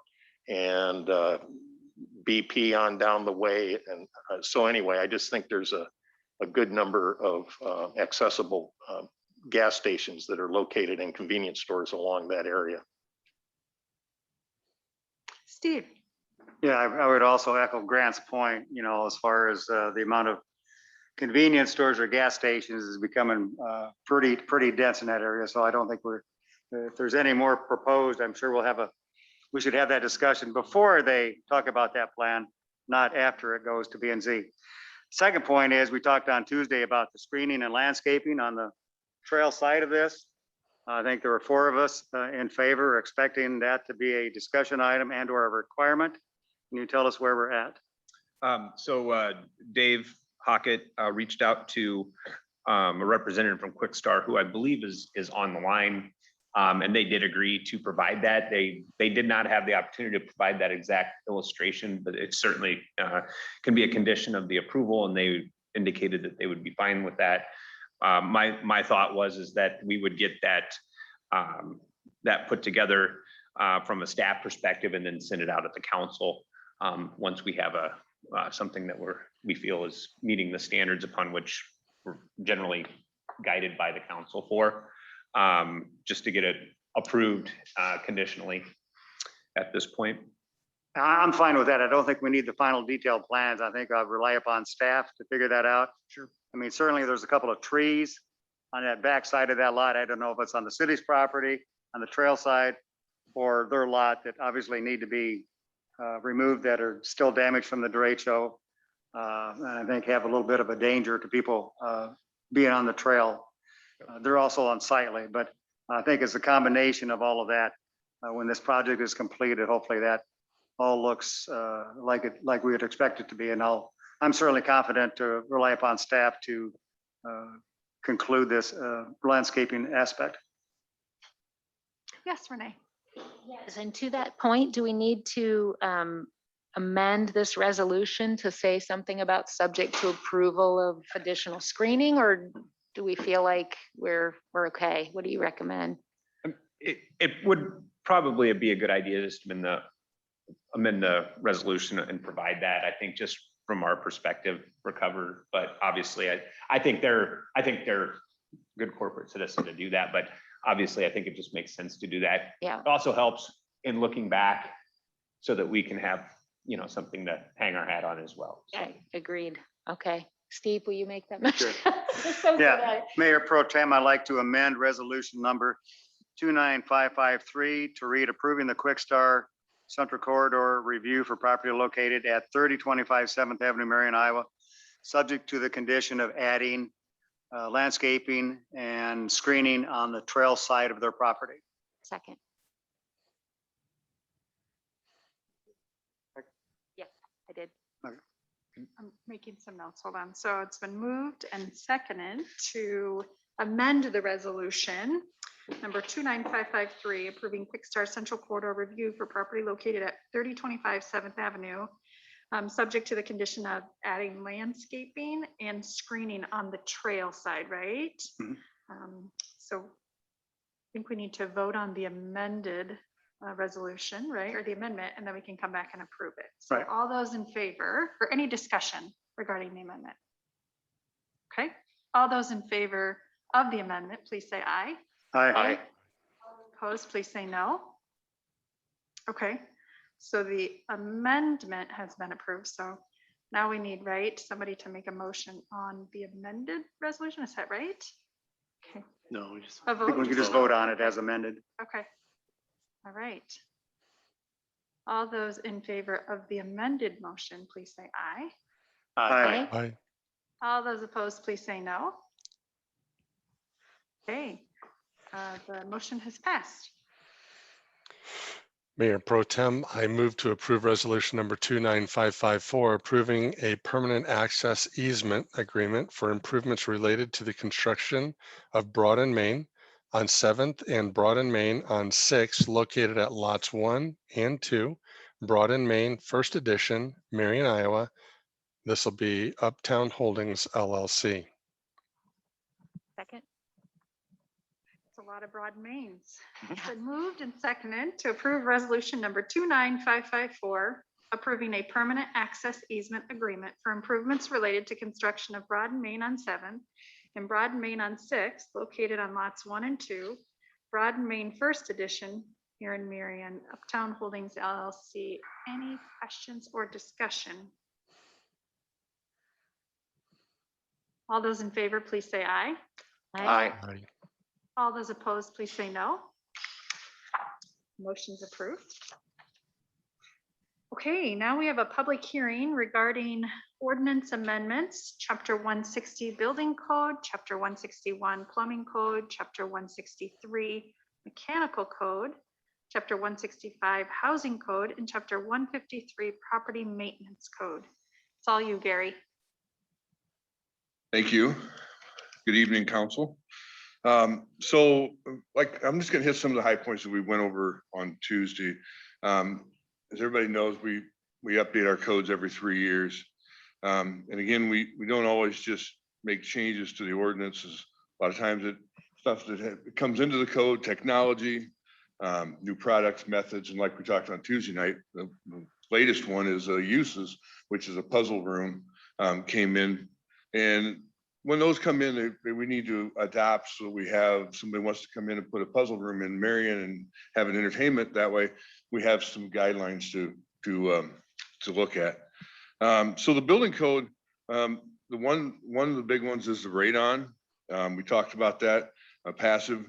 and BP on down the way. And so anyway, I just think there's a good number of accessible gas stations that are located in convenience stores along that area. Steve? Yeah, I would also echo Grant's point, you know, as far as the amount of convenience stores or gas stations is becoming pretty dense in that area. So I don't think if there's any more proposed, I'm sure we should have that discussion before they talk about that plan, not after it goes to B&Z. Second point is, we talked on Tuesday about the screening and landscaping on the trail side of this. I think there were 4 of us in favor, expecting that to be a discussion item and or a requirement. Can you tell us where we're at? So Dave Hockett reached out to a representative from Quickstar, who I believe is on the line, and they did agree to provide that. They did not have the opportunity to provide that exact illustration, but it certainly can be a condition of the approval, and they indicated that they would be fine with that. My thought was that we would get that put together from a staff perspective and then send it out at the council once we have something that we feel is meeting the standards upon which we're generally guided by the council for, just to get it approved conditionally at this point. I'm fine with that. I don't think we need the final detailed plans. I think I'll rely upon staff to figure that out. Sure. I mean, certainly there's a couple of trees on that back side of that lot. I don't know if it's on the city's property, on the trail side, or their lot that obviously need to be removed that are still damaged from the derecho. And I think have a little bit of a danger to people being on the trail. They're also unsightly, but I think it's a combination of all of that. When this project is completed, hopefully that all looks like we would expect it to be. And I'm certainly confident to rely upon staff to conclude this landscaping aspect. Yes, Renee? Yes, and to that point, do we need to amend this resolution to say something about subject to approval of additional screening, or do we feel like we're okay? What do you recommend? It would probably be a good idea just to amend the resolution and provide that. I think just from our perspective, recover. But obviously, I think they're good corporate citizens to do that. But obviously, I think it just makes sense to do that. Yeah. It also helps in looking back so that we can have, something to hang our hat on as well. So. Okay, agreed. Okay. Steve, will you make that motion? Yeah, Mayor Pro Tem, I'd like to amend resolution number 29553 to read approving the Quickstar Central Corridor Review for property located at 3025 7th Avenue, Marion, Iowa, subject to the condition of adding landscaping and screening on the trail side of their property. Second. Yes, I did. I'm making some notes. Hold on. So it's been moved and seconded to amend the resolution number 29553, approving quickstar Central Corridor review for property located at 3025 7th Avenue, subject to the condition of adding landscaping and screening on the trail side, right? Mhm. So I think we need to vote on the amended resolution, right, or the amendment, and then we can come back and approve it. So Right. all those in favor, or any discussion regarding the amendment? Okay, all those in favor of the amendment, please say aye. Aye. Opposed, please say no. Okay, so the amendment has been approved, so now we need, right, somebody to make a motion on the amended resolution, is that right? Okay, No, we just. a I think we vote, can just vote on it as amended. okay. All right. All those in favor of the amended motion, please say aye. Aye. Aye. All those opposed, please say no. Okay, the motion has passed. Mayor Pro Tem, I move to approve resolution number 29554, approving a permanent access easement agreement for improvements related to the construction of Broad and Main on 7th and Broad and Main on 6th, located at lots 1 and 2, Broad and Main, First Edition, Marion, Iowa. This will be Uptown Holdings LLC. Second. It's a lot of broad names. It's been moved and seconded to approve resolution number 29554, approving a permanent access easement agreement for improvements related to construction of Broad and Main on 7th and Broad and Main on 6th, located on lots 1 and 2, Broad and Main First Edition here in Marion, Uptown Holdings LLC. Any questions or discussion? All those in favor, please say aye. Aye. All those opposed, please say no. Motion's approved. Okay, now we have a public hearing regarding ordinance amendments, Chapter 160 Building Code, Chapter 161 Plumbing Code, Chapter 163 Mechanical Code, Chapter 165 Housing Code, and Chapter 153 Property Maintenance Code. It's all you, Gary. Thank you. Good evening, council. So like, I'm just gonna hit some of the high points that we went over on Tuesday. As everybody knows, we update our codes every 3 years. And again, we don't always just make changes to the ordinances. A lot of times stuff that comes into the code, technology, new products, methods, and like we talked on Tuesday night, the latest one is uses, which is a puzzle room, came in. And when those come in, we need to adapt. So we have somebody wants to come in and put a puzzle room in Marion and have an entertainment that way. We have some guidelines to look at. So the building code, one of the big ones is the radon. We talked about that, a passive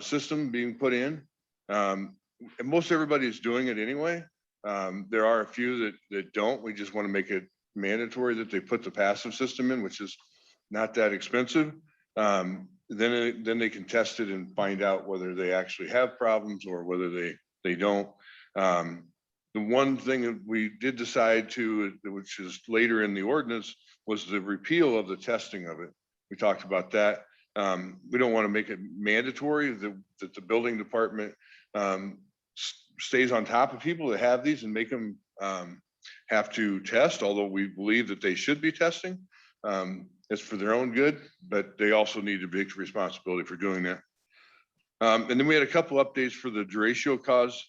system being put in. And most everybody is doing it anyway. There are a few that don't. We just want to make it mandatory that they put the passive system in, which is not that expensive. Then they can test it and find out whether they actually have problems or whether they don't. The one thing that we did decide to, which is later in the ordinance, was the repeal of the testing of it. We talked about that. We don't want to make it mandatory that the building department stays on top of people that have these and make them have to test, although we believe that they should be testing. It's for their own good, but they also need to take responsibility for doing that. And then we had a couple updates for the derecho cause.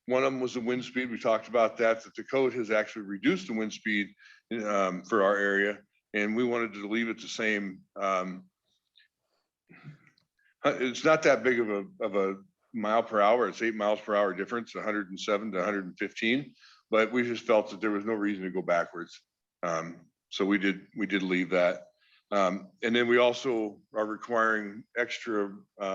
One of them was the wind speed. We talked about that the code has actually reduced the wind speed for our area, and we wanted to leave it the same. It's not that big of a mile per hour. It's 8 miles per hour difference, 107 to 115, but we just felt that there was no reason to go backwards. So we did leave that. And then we also are requiring extra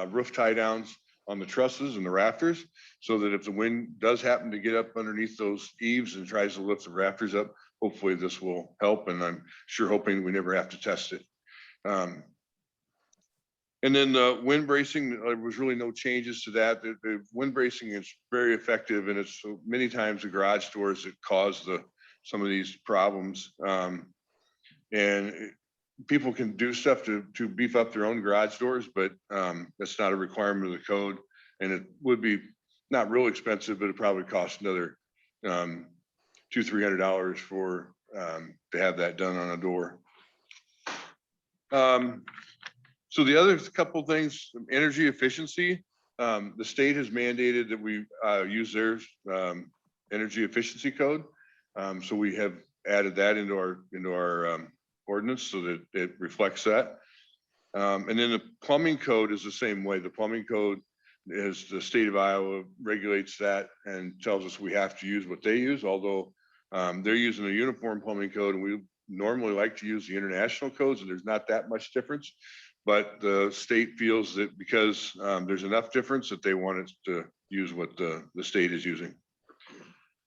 roof tie downs on the trusses and the rafters, so that if the wind does happen to get up underneath those eaves and tries to lift the rafters up, hopefully this will help. And I'm sure hoping we never have to test it. And then the wind bracing, there was really no changes to that. The wind bracing is very effective, and it's many times the garage doors that cause some of these problems. And people can do stuff to beef up their own garage doors, but that's not a requirement of the code. And it would be not real expensive, but it probably costs another $200-300 for to have that done on a door. So the other couple things, energy efficiency, the state has mandated that we use their energy efficiency code. So we have added that into our ordinance so that it reflects that. And then the plumbing code is the same way. The plumbing code is the state of Iowa regulates that and tells us we have to use what they use, although they're using a uniform plumbing code and we normally like to use the international codes, and there's not that much difference. But the state feels that because there's enough difference that they want us to use what the state is using.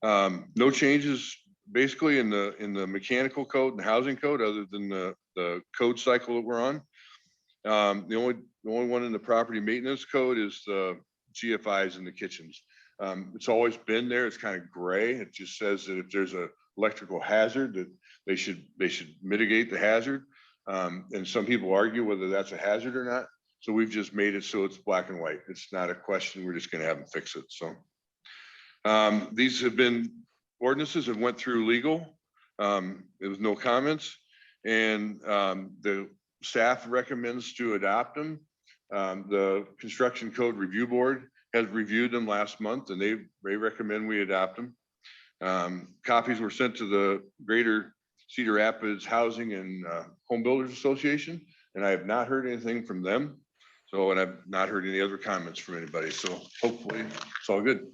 No changes basically in the mechanical code and housing code other than the code cycle that we're on. The only one in the property maintenance code is the GFIs in the kitchens. It's always been there. It's kind of gray. It just says that if there's a electrical hazard that they should mitigate the hazard. And some people argue whether that's a hazard or not. So we've just made it so it's black and white. It's not a question. We're just going to have them fix it. So these have been ordinances that went through legal. There was no comments, and the staff recommends to adopt them. The Construction Code Review Board has reviewed them last month, and they recommend we adopt them. Copies were sent to the Greater Cedar Rapids Housing and Home Builders Association, and I have not heard anything from them. So, and I've not heard any other comments from anybody. So hopefully it's all good.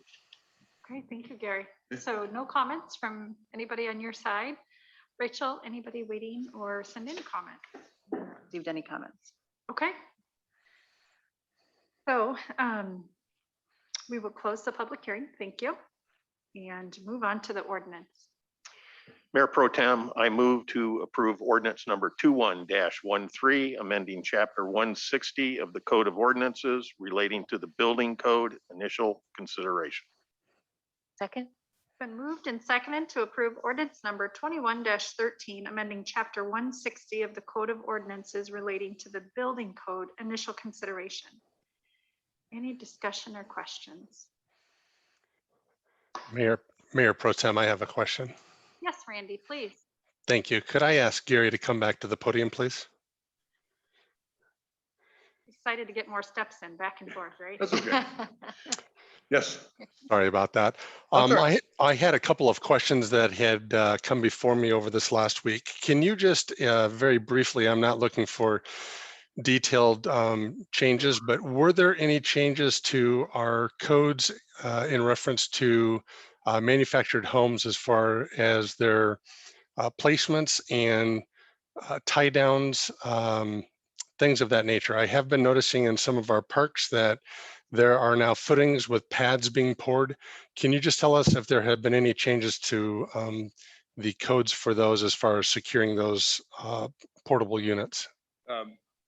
Okay, thank you, Gary. So no comments from anybody on your side. Rachel, anybody waiting or send in a comment? Received any comments? Okay. So we will close the public hearing. Thank you. And move on to the ordinance. Mayor Pro Tem, I move to approve ordinance number 21-13, amending chapter 160 of the Code of Ordinances relating to the building code initial consideration. Second. Been moved and seconded to approve ordinance number 21-13, amending chapter 160 of the Code of Ordinances relating to the building code initial consideration. Any discussion or questions? Mayor Pro Tem, I have a question. Yes, Randy, please. Thank you. Could I ask Gary to come back to the podium, please? Excited to get more steps in back and forth, right? That's okay. Yes. Sorry about that. That's all right. I had a couple of questions that had come before me over this last week. Can you just very briefly, I'm not looking for detailed changes, but were there any changes to our codes in reference to manufactured homes as far as their placements and tie downs, things of that nature? I have been noticing in some of our parks that there are now footings with pads being poured. Can you just tell us if there have been any changes to the codes for those as far as securing those portable units?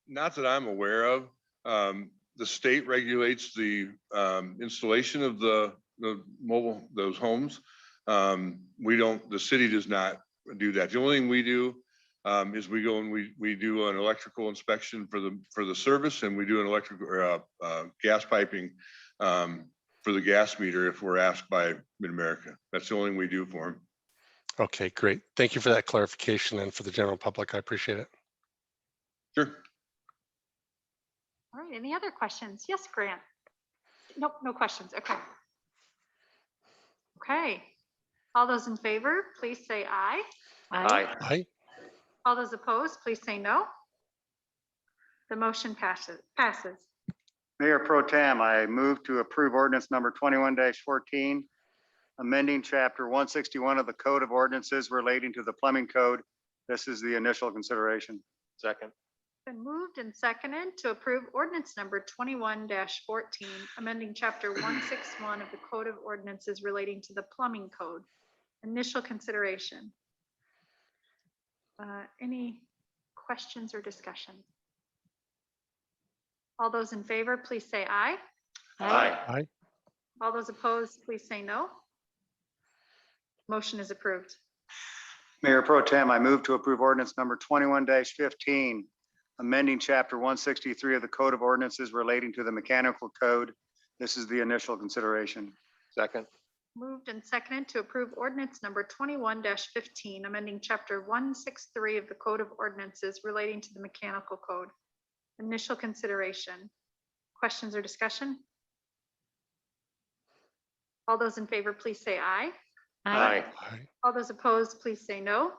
Not that I'm aware of. The state regulates the installation of the those homes. We don't, the city does not do that. The only thing we do is we go and we do an electrical inspection for the service, and we do an electrical gas piping for the gas meter if we're asked by Mid-America. That's the only thing we do for them. Okay, great. Thank you for that clarification, and for the general public, I appreciate it. Sure. All right, any other questions? Yes, Grant. Nope, no questions. Okay. Okay. All those in favor, please say aye. Aye. All those opposed, please say no. The motion passes. Mayor Pro Tem, I move to approve ordinance number 21-14, amending chapter 161 of the Code of Ordinances relating to the plumbing code. This is the initial consideration. Second. Been moved and seconded to approve ordinance number 21-14, amending chapter 161 of the Code of Ordinances relating to the plumbing code. Initial consideration. Any questions or discussion? All those in favor, please say aye. Aye. All those opposed, please say no. Motion is approved. Mayor Pro Tem, I move to approve ordinance number 21-15, amending chapter 163 of the Code of Ordinances relating to the mechanical code. This is the initial consideration. Second. Moved and seconded to approve ordinance number 21-15, amending chapter 163 of the Code of Ordinances relating to the mechanical code. Initial consideration. Questions or discussion? All those in favor, please say aye. Aye. Aye. All those opposed, please say no.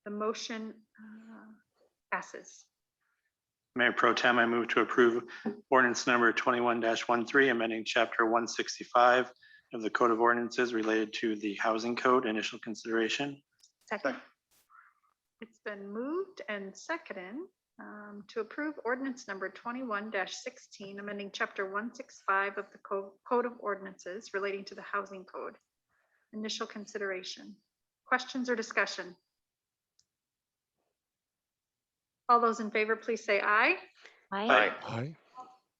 The motion passes. Mayor Pro Tem, I move to approve ordinance number 21-13, amending chapter 165 of the Code of Ordinances related to the housing code. Initial consideration. Second. It's been moved and seconded to approve ordinance number 21-16, amending chapter 165 of the Code of Ordinances relating to the housing code. Initial consideration. Questions or discussion? All those in favor, please say aye. Aye. Aye.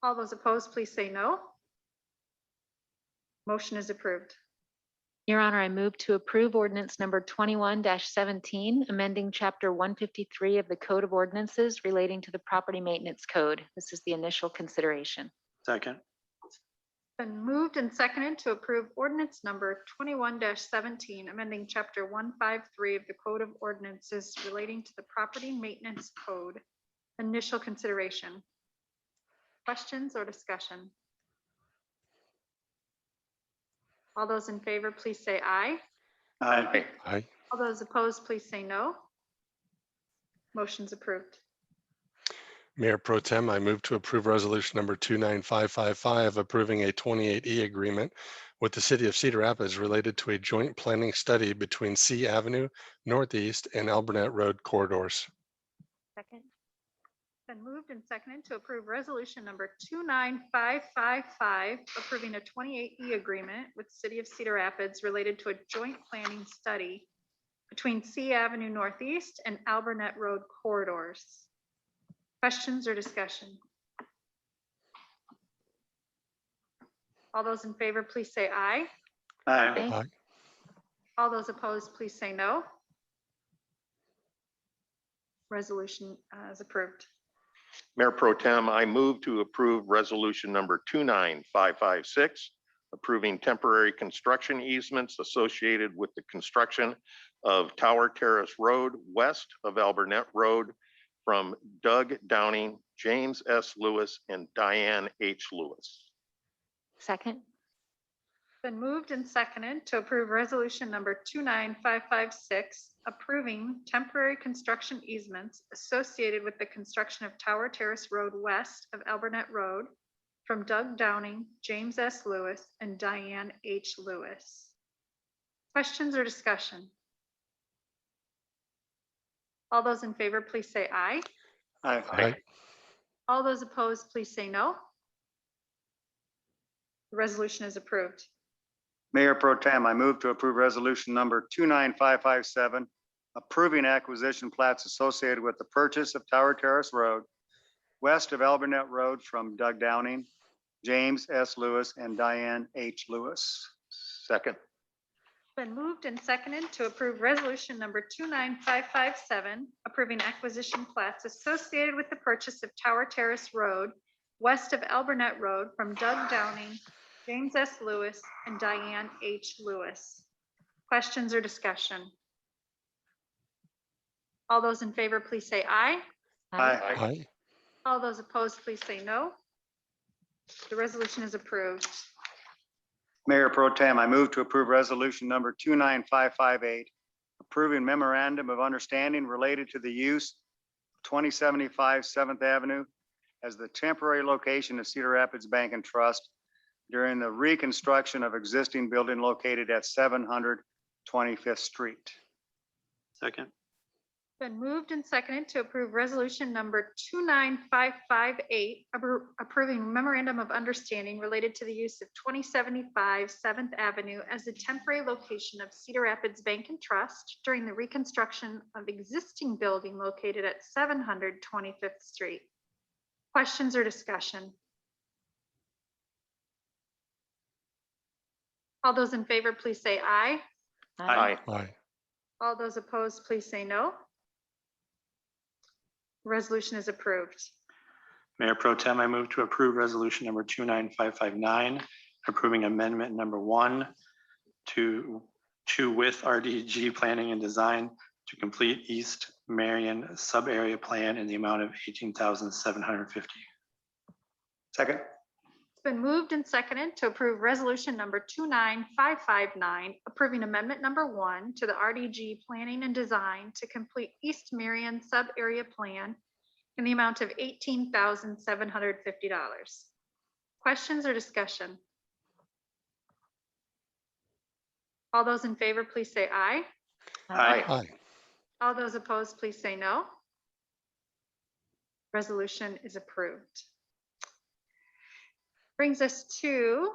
All those opposed, please say no. Motion is approved. Your Honor, I move to approve ordinance number 21-17, amending chapter 153 of the Code of Ordinances relating to the property maintenance code. This is the initial consideration. Second. Been moved and seconded to approve ordinance number 21-17, amending chapter 153 of the Code of Ordinances relating to the property maintenance code. Initial consideration. Questions or discussion? All those in favor, please say aye. Aye. Aye. All those opposed, please say no. Motion's approved. Mayor Pro Tem, I move to approve resolution number 29555, approving a 28E agreement with the city of Cedar Rapids related to a joint planning study between C Avenue Northeast and Albernet Road corridors. Second. Been moved and seconded to approve resolution number 29555, approving a 28E agreement with the city of Cedar Rapids related to a joint planning study between C Avenue Northeast and Albernet Road corridors. Questions or discussion? All those in favor, please say aye. Aye. Aye. All those opposed, please say no. Resolution is approved. Mayor Pro Tem, I move to approve resolution number 29556, approving temporary construction easements associated with the construction of Tower Terrace Road west of Albernet Road from Doug Downing, James S. Lewis, and Diane H. Lewis. Second. Been moved and seconded to approve resolution number 29556, approving temporary construction easements associated with the construction of Tower Terrace Road west of Albernet Road from Doug Downing, James S. Lewis, and Diane H. Lewis. Questions or discussion? All those in favor, please say aye. Aye. Aye. All those opposed, please say no. The resolution is approved. Mayor Pro Tem, I move to approve resolution number 29557, approving acquisition plats associated with the purchase of Tower Terrace Road west of Albernet Road from Doug Downing, James S. Lewis, and Diane H. Lewis. Second. Been moved and seconded to approve resolution number 29557, approving acquisition plats associated with the purchase of Tower Terrace Road west of Albernet Road from Doug Downing, James S. Lewis, and Diane H. Lewis. Questions or discussion? All those in favor, please say aye. Aye. Aye. All those opposed, please say no. The resolution is approved. Mayor Pro Tem, I move to approve resolution number 29558, approving memorandum of understanding related to the use of 2075 7th Avenue as the temporary location of Cedar Rapids Bank and Trust during the reconstruction of existing building located at 700 25th Street. Second. Been moved and seconded to approve resolution number 29558, approving memorandum of understanding related to the use of 2075 7th Avenue as a temporary location of Cedar Rapids Bank and Trust during the reconstruction of existing building located at 700 25th Street. Questions or discussion? All those in favor, please say aye. Aye. Aye. All those opposed, please say no. Resolution is approved. Mayor Pro Tem, I move to approve resolution number 29559, approving amendment number 1 to with RDG planning and design to complete East Marion sub-area plan in the amount of 18,750. Second. It's been moved and seconded to approve resolution number 29559, approving amendment number 1 to the RDG planning and design to complete East Marion sub-area plan in the amount of $18,750. Questions or discussion? All those in favor, please say aye. Aye. Aye. All those opposed, please say no. Resolution is approved. Brings us to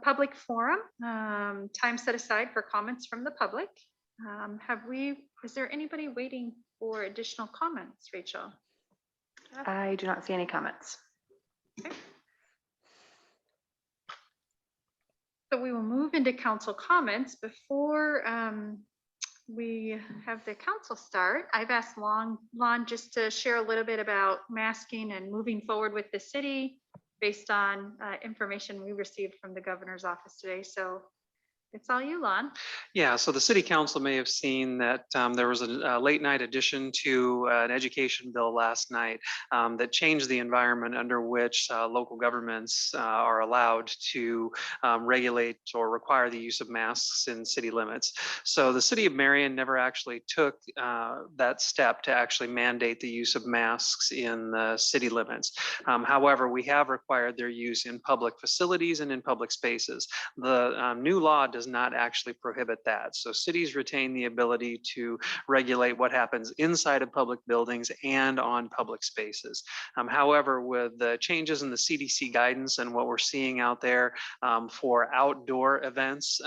public forum, time set aside for comments from the public. Is there anybody waiting for additional comments, Rachel? I do not see any comments. So we will move into council comments. Before we have the council start, I've asked Lon just to share a little bit about masking and moving forward with the city based on information we received from the governor's office today. So it's all you, Lon. Yeah, so the city council may have seen that there was a late night addition to an education bill last night that changed the environment under which local governments are allowed to regulate or require the use of masks in city limits. So the city of Marion never actually took that step to actually mandate the use of masks in the city limits. However, we have required their use in public facilities and in public spaces. The new law does not actually prohibit that. So cities retain the ability to regulate what happens inside of public buildings and on public spaces. However, with the changes in the CDC guidance and what we're seeing out there for outdoor events,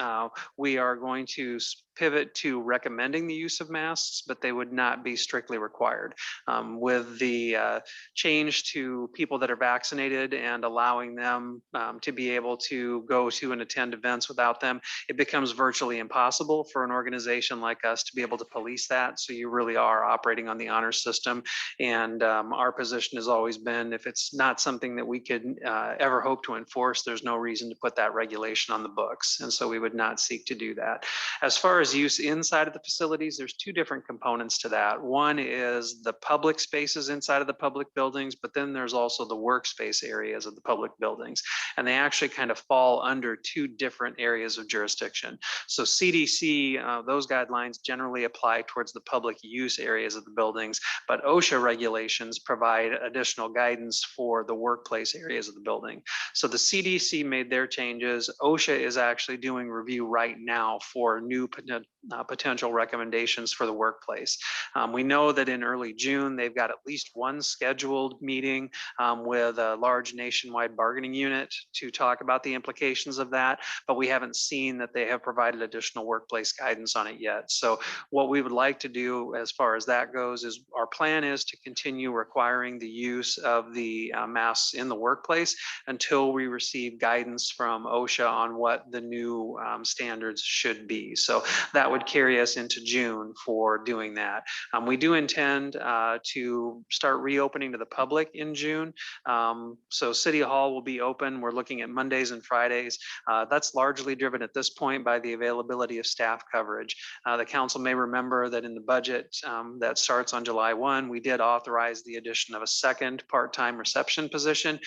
we are going to pivot to recommending the use of masks, but they would not be strictly required. With the change to people that are vaccinated and allowing them to be able to go to and attend events without them, it becomes virtually impossible for an organization like us to be able to police that. So you really are operating on the honor system. And our position has always been, if it's not something that we could ever hope to enforce, there's no reason to put that regulation on the books. And so we would not seek to do that. As far as use inside of the facilities, there's two different components to that. One is the public spaces inside of the public buildings, but then there's also the workspace areas of the public buildings. And they actually kind of fall under two different areas of jurisdiction. So CDC, those guidelines generally apply towards the public use areas of the buildings, but OSHA regulations provide additional guidance for the workplace areas of the building. So the CDC made their changes. OSHA is actually doing review right now for new potential recommendations for the workplace. We know that in early June, they've got at least one scheduled meeting with a large nationwide bargaining unit to talk about the implications of that, but we haven't seen that they have provided additional workplace guidance on it yet. So what we would like to do as far as that goes is our plan is to continue requiring the use of the masks in the workplace until we receive guidance from OSHA on what the new standards should be. So that would carry us into June for doing that. We do intend to start reopening to the public in June. So City Hall will be open. We're looking at Mondays and Fridays. That's largely driven at this point by the availability of staff coverage. The council may remember that in the budget that starts on July 1, we did authorize the addition of a second part-time reception position.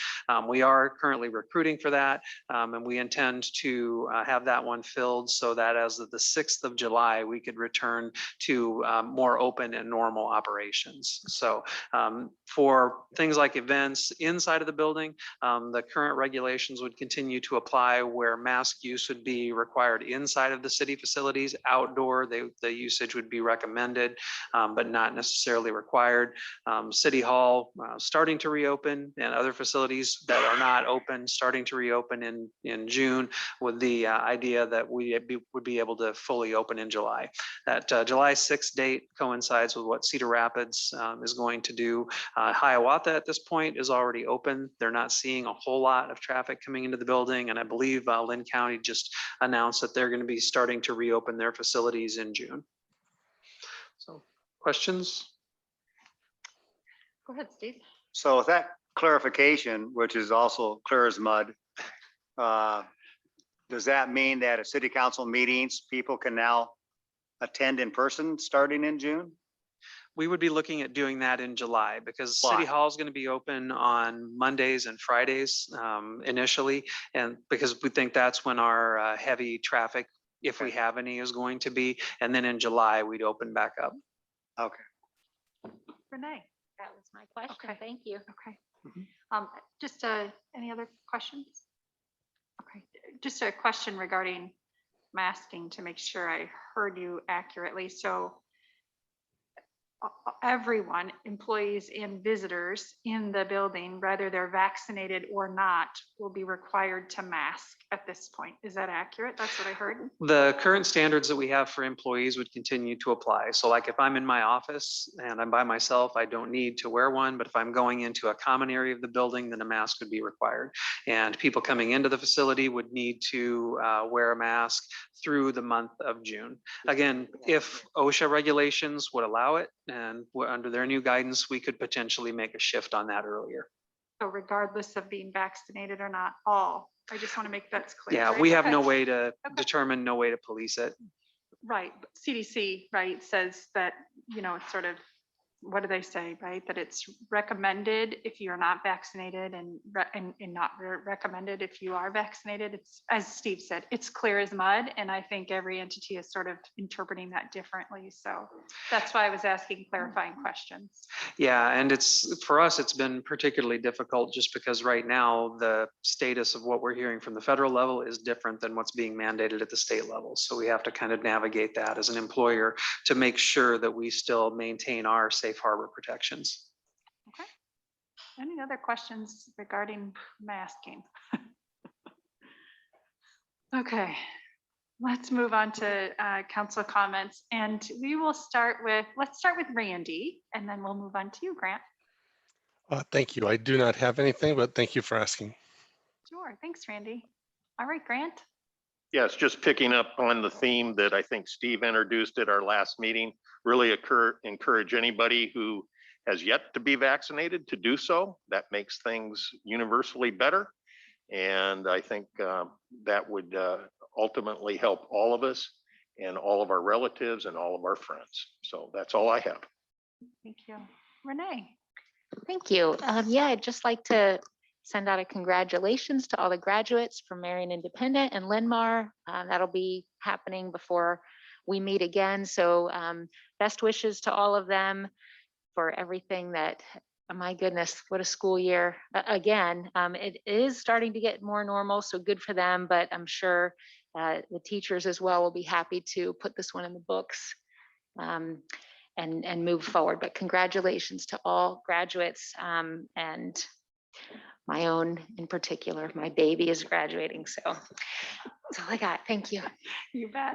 We are currently recruiting for that, and we intend to have that one filled so that as of the 6th of July, we could return to more open and normal operations. So for things like events inside of the building, the current regulations would continue to apply where mask use would be required inside of the city facilities. Outdoor, the usage would be recommended, but not necessarily required. City Hall starting to reopen, and other facilities that are not open starting to reopen in June, with the idea that we would be able to fully open in July. That July 6th date coincides with what Cedar Rapids is going to do. Hiawatha at this point is already open. They're not seeing a whole lot of traffic coming into the building, and I believe Lynn County just announced that they're going to be starting to reopen their facilities in June. Questions? Go ahead, Steve. So with that clarification, which is also clear as mud, does that mean that at city council meetings, people can now attend in person starting in June? We would be looking at doing that in July because Why? City Hall is going to be open on Mondays and Fridays initially. And because we think that's when our heavy traffic, if we have any, is going to be. And then in July, we'd open back up. Okay. Renee. That was my question. Okay. Thank you. Okay. Mhm. Just any other questions? Okay, just a question regarding masking to make sure I heard you accurately. So everyone, employees and visitors in the building, whether they're vaccinated or not, will be required to mask at this point. Is that accurate? That's what I heard. The current standards that we have for employees would continue to apply. So like if I'm in my office and I'm by myself, I don't need to wear one. But if I'm going into a common area of the building, then a mask would be required. And people coming into the facility would need to wear a mask through the month of June. Again, if OSHA regulations would allow it and under their new guidance, we could potentially make a shift on that earlier. So regardless of being vaccinated or not, all, I just want to make that clear. Yeah, right? we have no Okay. way to Okay. determine, no way to police it. Right, but CDC, right, says that, it's sort of, what do they say, right? That it's recommended if you're not vaccinated and not recommended if you are vaccinated. It's, as Steve said, it's clear as mud. And I think every entity is sort of interpreting that differently. So that's why I was asking clarifying questions. Yeah, and for us, it's been particularly difficult just because right now the status of what we're hearing from the federal level is different than what's being mandated at the state level. So we have to kind of navigate that as an employer to make sure that we still maintain our safe harbor protections. Okay. Any other questions regarding masking? Okay, let's move on to council comments, and we will let's start with Randy, and then we'll move on to you, Grant. Thank you. I do not have anything, but thank you for asking. Sure, thanks, Randy. All right, Grant. Yes, just picking up on the theme that I think Steve introduced at our last meeting, really encourage anybody who has yet to be vaccinated to do so. That makes things universally better. And I think that would ultimately help all of us and all of our relatives and all of our friends. So that's all I have. Thank you. Renee. Thank you. Yeah, I'd just like to send out a congratulations to all the graduates from Marion Independent and Linmar. That'll be happening before we meet again. So best wishes to all of them for everything that, oh my goodness, what a school year. Again, it is starting to get more normal, so good for them, but I'm sure the teachers as well will be happy to put this one in the books and move forward. But congratulations to all graduates, and my own in particular. My baby is graduating, so that's all I got. Thank you. You bet.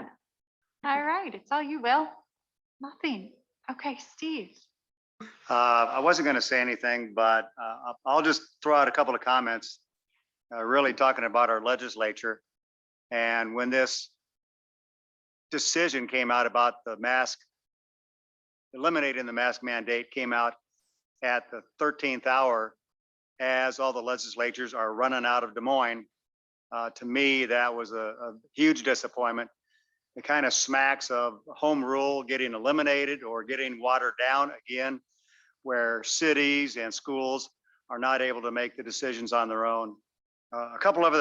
All right, it's all you, Will. Nothing. Okay, Steve. I wasn't going to say anything, but I'll just throw out a couple of comments, really talking about our legislature. And when this decision came out about the mask, eliminating the mask mandate, came out at the 13th hour, as all the legislatures are running out of Des Moines. To me, that was a huge disappointment. It kind of smacks of home rule getting eliminated or getting watered down again, where cities and schools are not able to make the decisions on their own. A couple of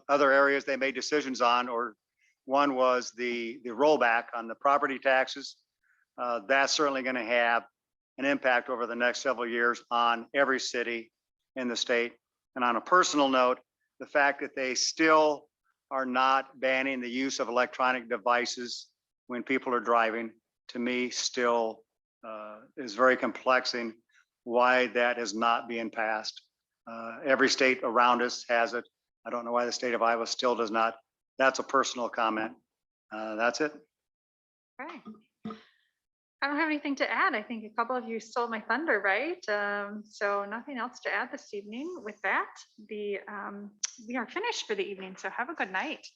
other areas they made decisions on, or one was the rollback on the property taxes. That's certainly going to have an impact over the next several years on every city in the state. And on a personal note, the fact that they still are not banning the use of electronic devices when people are driving, to me, still is very complexing why that is not being passed. Every state around us has it. I don't know why the state of Iowa still does not. That's a personal comment. That's it. Right. I don't have anything to add. I think a couple of you stole my thunder, right? So nothing else to add this evening. With that, we are finished for the evening. So have a good night.